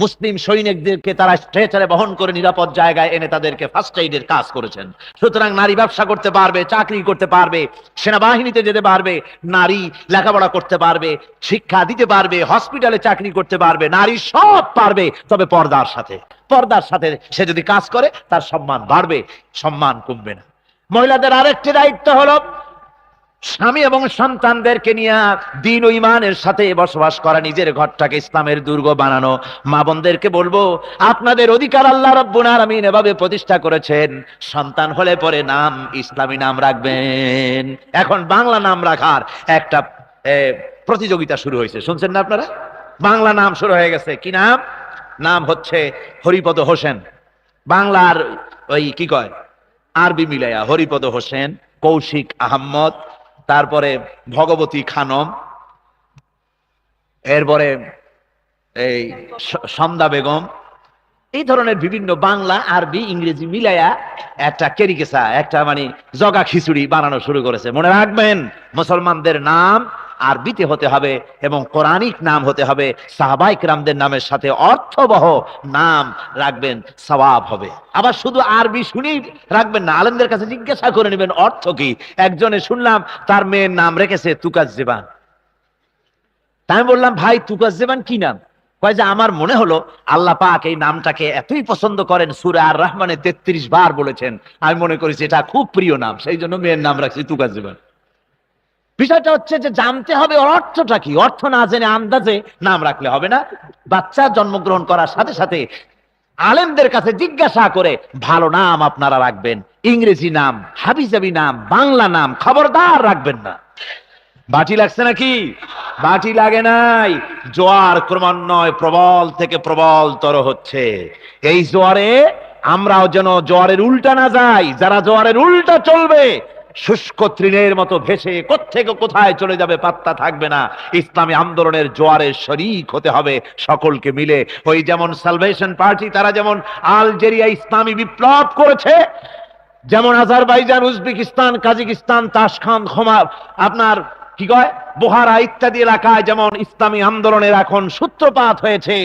মুসলিম সৈনিকদেরকে তারা স্ট্রেচারে বহন করে নিরাপদ জায়গায় এনে তাদেরকে ফার্স্ট এইডের কাজ করেছেন। সুতরাং নারী ব্যবসা করতে পারবে, চাকরি করতে পারবে, সেনাবাহিনীতে যেতে পারবে, নারী লেখাপড়া করতে পারবে, শিক্ষা দিতে পারবে, হসপিটালে চাকরি করতে পারবে, নারী সব পারবে, তবে পর্দার সাথে। পর্দার সাথে সে যদি কাজ করে তার সম্মান বাড়বে, সম্মান কমবে না। মহিলাদের আরেকটি দায়িত্ব হলো স্বামী এবং সন্তানদেরকে নিয়ে দ্বীন ও ঈমানের সাথে বসবাস করা, নিজের ঘরটাকে ইসলামের দুর্গ বানানো। মা বোনদেরকে বলবো, আপনাদের অধিকার আল্লাহ রাব্বুল আলামিন এভাবে প্রতিষ্ঠা করেছেন, সন্তান হলে পরে নাম ইসলামী নাম রাখবেন। এখন বাংলা নাম রাখার একটা প্রতিযোগিতা শুরু হয়েছে, শুনছেন না আপনারা? বাংলা নাম শুরু হয়ে গেছে। কি নাম? নাম হচ্ছে হরিপদ হোসেন। বাংলার ওই কি কয়, আরবি মিলাইয়া হরিপদ হোসেন, কৌশিক আহমদ, তারপরে ভগবতী খানম, এরপরে এই সন্ধ্যা বেগম, এই ধরনের বিভিন্ন বাংলা আরবি ইংরেজি মিলাইয়া একটা কেরিকেসা, একটা মানে জগা খিচুড়ি বানানো শুরু করেছে। মনে রাখবেন, মুসলমানদের নাম আরবিতে হতে হবে এবং কোরআনিক নাম হতে হবে। সাহাবায়ে কেরামদের নামের সাথে অর্থবহ নাম রাখবেন, সওয়াব হবে। আবার শুধু আরবি শুনেই রাখবেন না, আলেমদের কাছে জিজ্ঞাসা করে নেবেন অর্থ কি। একজনে শুনলাম তার মেয়ের নাম রেখেছে তুকাজ্জেবান। তাই আমি বললাম, ভাই তুকাজ্জেবান কি নাম? কয় যে আমার মনে হলো আল্লাহ পাক এই নামটাকে এতই পছন্দ করেন, সূরা আর রহমানে 33 বার বলেছেন, আমি মনে করেছি এটা খুব প্রিয় নাম, সেই জন্য মেয়ের নাম রাখছি তুকাজ্জেবান। বিষয়টা হচ্ছে যে জানতে হবে অর্থটা কি। অর্থ না জেনে আন্দাজে নাম রাখলে হবে না। বাচ্চা জন্মগ্রহণ করার সাথে সাথে আলেমদের কাছে জিজ্ঞাসা করে ভালো নাম আপনারা রাখবেন। ইংরেজি নাম, হাবিজাবি নাম, বাংলা নাম খবরদার রাখবেন না। বাটি লাগছে নাকি? বাটি লাগে নাই। জোয়ার ক্রমান্বয়ে প্রবল থেকে প্রবলতর হচ্ছে। এই জোয়ারে আমরাও যেন জোয়ারের উল্টা না যাই। যারা জোয়ারের উল্টা চলবে শুষ্ক তৃণের মতো ভেসে কোত্থেকে কোথায় চলে যাবে পাত্তা থাকবে না। ইসলামী আন্দোলনের জোয়ারের শরীক হতে হবে সকলকে মিলে। ওই যেমন সালভেশন পার্টি, তারা যেমন আলজেরিয়া ইসলামী বিপ্লব করেছে, যেমন আজারবাইজান, উজবেকিস্তান, কাজাকিস্তান, তাশখান্দ, আপনার কি কয় বোহারা ইত্যাদি এলাকায় যেমন ইসলামী আন্দোলনের এখন সূত্রপাত হয়েছে,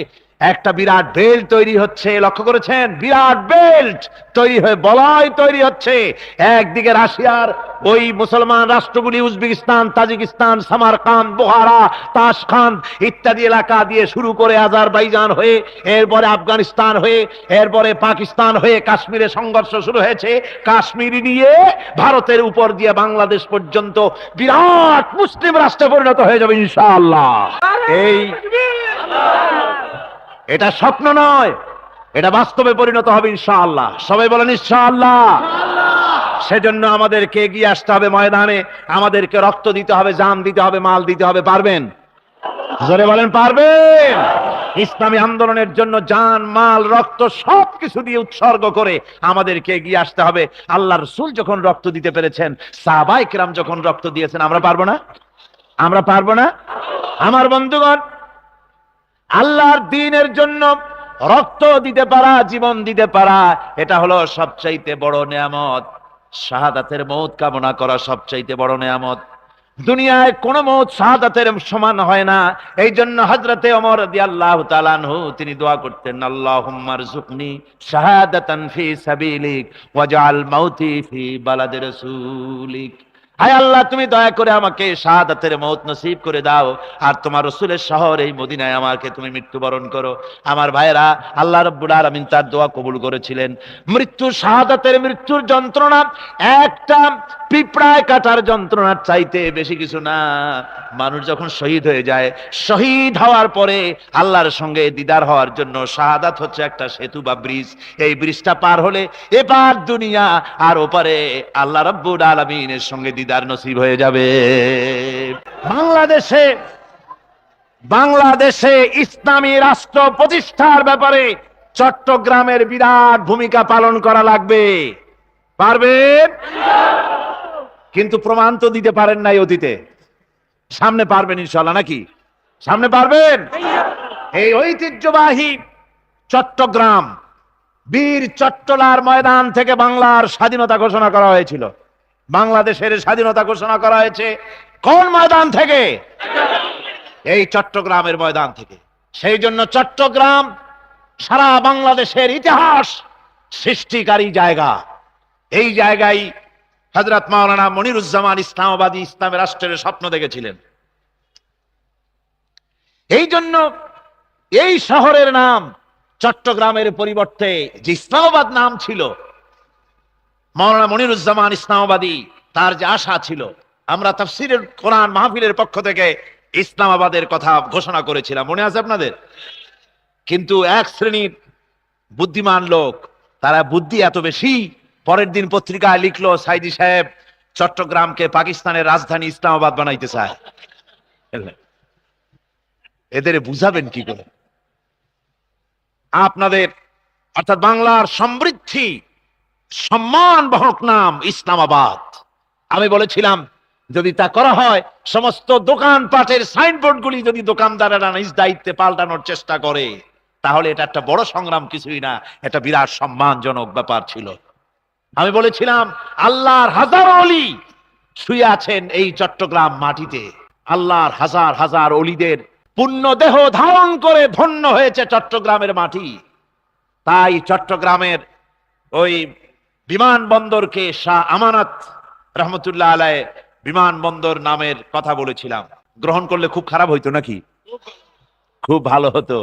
একটা বিরাট বেল্ট তৈরি হচ্ছে, লক্ষ্য করেছেন? বিরাট বেল্ট তৈরি হয়ে বলয় তৈরি হচ্ছে। একদিকে রাশিয়ার ওই মুসলমান রাষ্ট্রগুলি Uzbekistan, Tajikistan, Samarkand, Bukhara, Tashkent ইত্যাদি এলাকা দিয়ে শুরু করে আজারবাইজান হয়ে, এরপরে আফগানিস্তান হয়ে, এরপরে পাকিস্তান হয়ে কাশ্মীরে সংঘর্ষ শুরু হয়েছে। কাশ্মীর নিয়ে ভারতের উপর দিয়ে বাংলাদেশ পর্যন্ত বিরাট মুসলিম রাষ্ট্রে পরিণত হয়ে যাবে ইনশাআল্লাহ। এটা স্বপ্ন নয়, এটা বাস্তবে পরিণত হবে ইনশাআল্লাহ। সবাই বলেন ইনশাআল্লাহ। সেজন্য আমাদেরকে এগিয়ে আসতে হবে ময়দানে, আমাদেরকে রক্ত দিতে হবে, জান দিতে হবে, মাল দিতে হবে। পারবেন? জোরে বলেন পারবেন? ইসলামী আন্দোলনের জন্য জান, মাল, রক্ত সবকিছু দিয়ে উৎসর্গ করে আমাদেরকে এগিয়ে আসতে হবে। আল্লাহ রাসূল যখন রক্ত দিতে পেরেছেন, সাহাবায়ে কেরাম যখন রক্ত দিয়েছেন, আমরা পারবো না? আমরা পারবো না? আমার বন্ধুগণ, আল্লাহর দ্বীনের জন্য রক্ত দিতে পারা, জীবন দিতে পারা, এটা হলো সবচাইতে বড় নেয়ামত। শাহাদাতের মওত কামনা করা সবচাইতে বড় নেয়ামত। দুনিয়ায় কোন মওত শাহাদাতের সমান হয় না। এই জন্য হযরতে ওমর রাদিয়াল্লাহু তাআলা আনহু তিনি দোয়া করতেন, আল্লাহুম্মা রযুকনি শাহাদাতান ফি সাবিলিক ওয়াজআল মাউতি ফি বালাদি রাসূলিক। হায় আল্লাহ, তুমি দয়া করে আমাকে শাহাদাতের মওত নসিব করে দাও, আর তোমার রাসূলের শহর এই মদিনায় আমাকে তুমি মৃত্যুবরণ করো। আমার ভাইরা, আল্লাহ রাব্বুল আলামিন তার দোয়া কবুল করেছিলেন। মৃত্যু, শাহাদাতের মৃত্যুর যন্ত্রণা একটা পিঁপড়ায় কাটার যন্ত্রণার চাইতে বেশি কিছু না। মানুষ যখন শহীদ হয়ে যায়, শহীদ হওয়ার পরে আল্লাহর সঙ্গে দিদার হওয়ার জন্য শাহাদাত হচ্ছে একটা সেতু বা ব্রিজ। এই ব্রিজটা পার হলে এপার দুনিয়া আর ওপারে আল্লাহ রাব্বুল আলামিনের সঙ্গে দিদার নসিব হয়ে যাবে। বাংলাদেশে ইসলামী রাষ্ট্র প্রতিষ্ঠার ব্যাপারে চট্টগ্রামের বিরাট ভূমিকা পালন করা লাগবে। পারবেন? কিন্তু প্রমাণ তো দিতে পারেন নাই অতীতে। সামনে পারবেন ইনশাআল্লাহ, নাকি? সামনে পারবেন? এই ঐতিহ্যবাহী চট্টগ্রাম, বীর চট্টলার ময়দান থেকে বাংলার স্বাধীনতা ঘোষণা করা হয়েছিল। বাংলাদেশের স্বাধীনতা ঘোষণা করা হয়েছে কোন ময়দান থেকে? এই চট্টগ্রামের ময়দান থেকে। সেই জন্য চট্টগ্রাম সারা বাংলাদেশের ইতিহাস সৃষ্টিকারী জায়গা। এই জায়গায় হযরত মাওলানা মনিরুজ্জামান ইসলামাবাদী ইসলামী রাষ্ট্রের স্বপ্ন দেখেছিলেন। এই জন্য এই শহরের নাম চট্টগ্রামের পরিবর্তে যে ইসলামাবাদ নাম ছিল, মাওলানা মনিরুজ্জামান ইসলামাবাদী তার যে আশা ছিল, আমরা তাফসীরের কোরআন মাহফিলের পক্ষ থেকে ইসলামাবাদের কথা ঘোষণা করেছিলাম, মনে আছে আপনাদের? কিন্তু এক শ্রেণীর বুদ্ধিমান লোক, তারা বুদ্ধি এত বেশি, পরের দিন পত্রিকায় লিখলো, সাইদি সাহেব চট্টগ্রামকে পাকিস্তানের রাজধানী ইসলামাবাদ বানাইতে চায়। এদের বুঝাবেন কি করে? আপনাদের অর্থাৎ বাংলার সমৃদ্ধি সম্মান বহক নাম ইসলামাবাদ। আমি বলেছিলাম, যদি তা করা হয়, সমস্ত দোকানপাটের সাইনবোর্ড গুলি যদি দোকানদারেরা নিজ দায়িত্বে পাল্টানোর চেষ্টা করে, তাহলে এটা একটা বড় সংগ্রাম কিছুই না, এটা বিরাট সম্মানজনক ব্যাপার ছিল। আমি বলেছিলাম, আল্লাহর হাজার ওলি শুয়ে আছেন এই চট্টগ্রাম মাটিতে। আল্লাহর হাজার হাজার ওলিদের পুণ্য দেহ ধারণ করে ধন্য হয়েছে চট্টগ্রামের মাটি। তাই চট্টগ্রামের ওই বিমানবন্দরকে শাহ আমানত রহমতুল্লাহ আলাইহি বিমানবন্দর নামের কথা বলেছিলাম। গ্রহণ করলে খুব খারাপ হইতো নাকি? খুব ভালো হতো।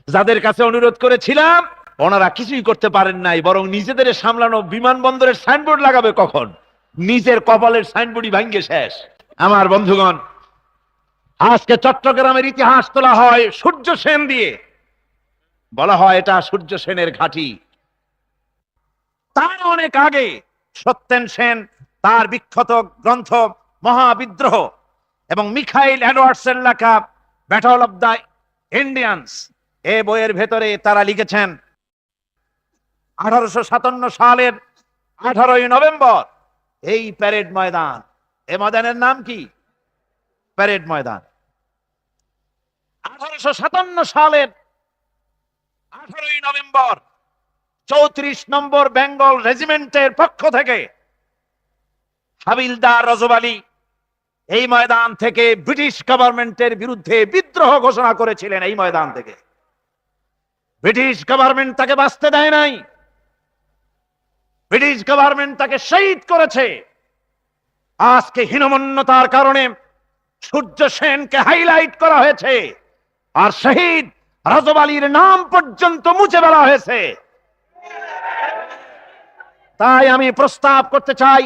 যাদের কাছে অনুরোধ করেছিলাম, ওনারা কিছুই করতে পারেন নাই, বরং নিজেদের সামলানো বিমানবন্দরের সাইনবোর্ড লাগাবে কখন? নিজের কপালের সাইনবোর্ডই ভাঙ্গে শেষ। আমার বন্ধুগণ, আজকে চট্টগ্রামের ইতিহাস তোলা হয় সূর্য সেন দিয়ে। বলা হয় এটা সূর্য সেনের ঘাঁটি। তার অনেক আগে সত্যেন সেন তার বিখ্যাত গ্রন্থ মহাবিদ্রোহ এবং মিখাইল এডওয়ার্ডসের লেখা ব্যাটল অফ দ্য ইন্ডিয়ানস, এ বইয়ের ভেতরে তারা লিখেছেন 1857 সালের 18ই নভেম্বর এই প্যারেড ময়দান, এই ময়দানের নাম কি? প্যারেড ময়দান। 1857 সালের 18ই নভেম্বর 34 নম্বর বেঙ্গল রেজিমেন্টের পক্ষ থেকে হাবিলদার রজব আলী এই ময়দান থেকে ব্রিটিশ গভর্নমেন্টের বিরুদ্ধে বিদ্রোহ ঘোষণা করেছিলেন। এই ময়দান থেকে ব্রিটিশ গভর্নমেন্ট তাকে বাঁচতে দেয় নাই, ব্রিটিশ গভর্নমেন্ট তাকে শহীদ করেছে। আজকে হীনমন্যতার কারণে সূর্য সেনকে হাইলাইট করা হয়েছে, আর শহীদ রজব আলীর নাম পর্যন্ত মুছে ফেলা হয়েছে। তাই আমি প্রস্তাব করতে চাই,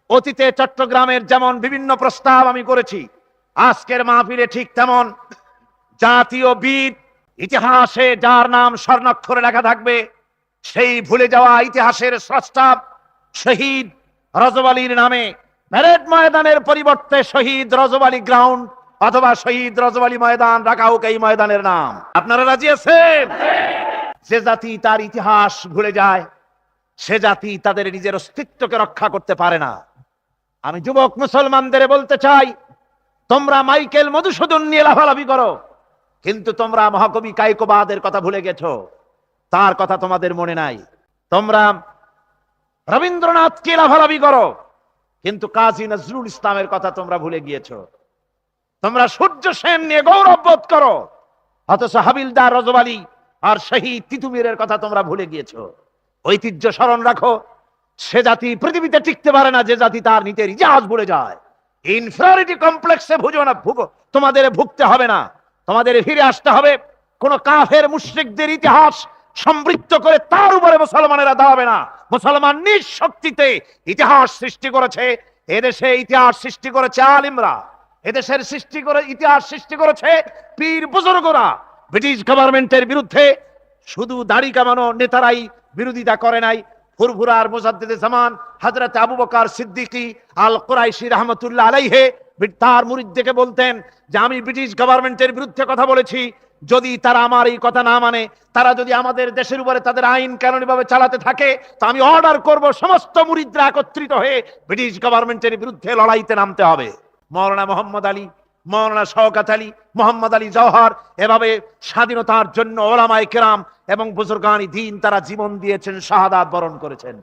অতীতে চট্টগ্রামের যেমন বিভিন্ন প্রস্তাব আমি করেছি, আজকের মাহফিলে ঠিক তেমন জাতীয় বীর, ইতিহাসে যার নাম স্বর্ণাক্ষরে লেখা থাকবে, সেই ভুলে যাওয়া ইতিহাসের স্রষ্টা শহীদ রজব আলীর নামে প্যারেড ময়দানের পরিবর্তে শহীদ রজব আলী গ্রাউন্ড অথবা শহীদ রজব আলী ময়দান রাখা হোক এই ময়দানের নাম। আপনারা রাজি আছেন? যে জাতি তার ইতিহাস ভুলে যায়, সে জাতি তাদের নিজের অস্তিত্বকে রক্ষা করতে পারে না। আমি যুবক মুসলমানদের বলতে চাই, তোমরা মাইকেল মধুসূদন নিয়ে লাফালাফি করো, কিন্তু তোমরা মহাকবি কায়কোবাদের কথা ভুলে গেছো, তার কথা তোমাদের মনে নাই। তোমরা রবীন্দ্রনাথকে লাফালাফি করো, কিন্তু কাজী নজরুল ইসলামের কথা তোমরা ভুলে গিয়েছো। তোমরা সূর্য সেন নিয়ে গৌরব বোধ করো, অথচ হাবিলদার রজব আলী আর শহীদ তিতুমিরের কথা তোমরা ভুলে গিয়েছো। ঐতিহ্য স্মরণ রাখো। সে জাতি পৃথিবীতে টিকতে পারে না যে জাতি তার নিজের ইতিহাস ভুলে যায়। ইনফিরিয়রিটি কমপ্লেক্সে তোমাদের ভুগতে হবে না, তোমাদের ফিরে আসতে হবে কোন কাফের মুশরিকদের ইতিহাস সমৃদ্ধ করে তার উপরে মুসলমানেরা দাঁড়াবে না। মুসলমান নিজ শক্তিতে ইতিহাস সৃষ্টি করেছে। এদেশে ইতিহাস সৃষ্টি করেছে আলিমরা, এদেশের ইতিহাস সৃষ্টি করেছে পীর বুজুর্গরা। ব্রিটিশ গভর্নমেন্টের বিরুদ্ধে শুধু দাড়ি কামানো নেতারাই বিরোধিতা করে নাই। ফুরফুরার মুজাদ্দিদে জামান হযরত আবু বকর সিদ্দিকী আল কুরাইশি রাহমাতুল্লাহ আলাইহি তার মুরিদদেরকে বলতেন যে আমি ব্রিটিশ গভর্নমেন্টের বিরুদ্ধে কথা বলেছি, যদি তারা আমার এই কথা না মানে, তারা যদি আমাদের দেশের উপরে তাদের আইন কানুনিভাবে চালাতে থাকে, তো আমি অর্ডার করব সমস্ত মুরিদরা একত্রিত হয়ে ব্রিটিশ গভর্নমেন্টের বিরুদ্ধে লড়াইতে নামতে হবে। মাওলানা মোহাম্মদ আলী, মাওলানা শওকত আলী, মোহাম্মদ আলী জওহর, এভাবে স্বাধীনতার জন্য ওলামায়ে কেরাম এবং বুজুর্গানি দ্বীন তারা জীবন দিয়েছেন, শাহাদাত বরণ করেছেন।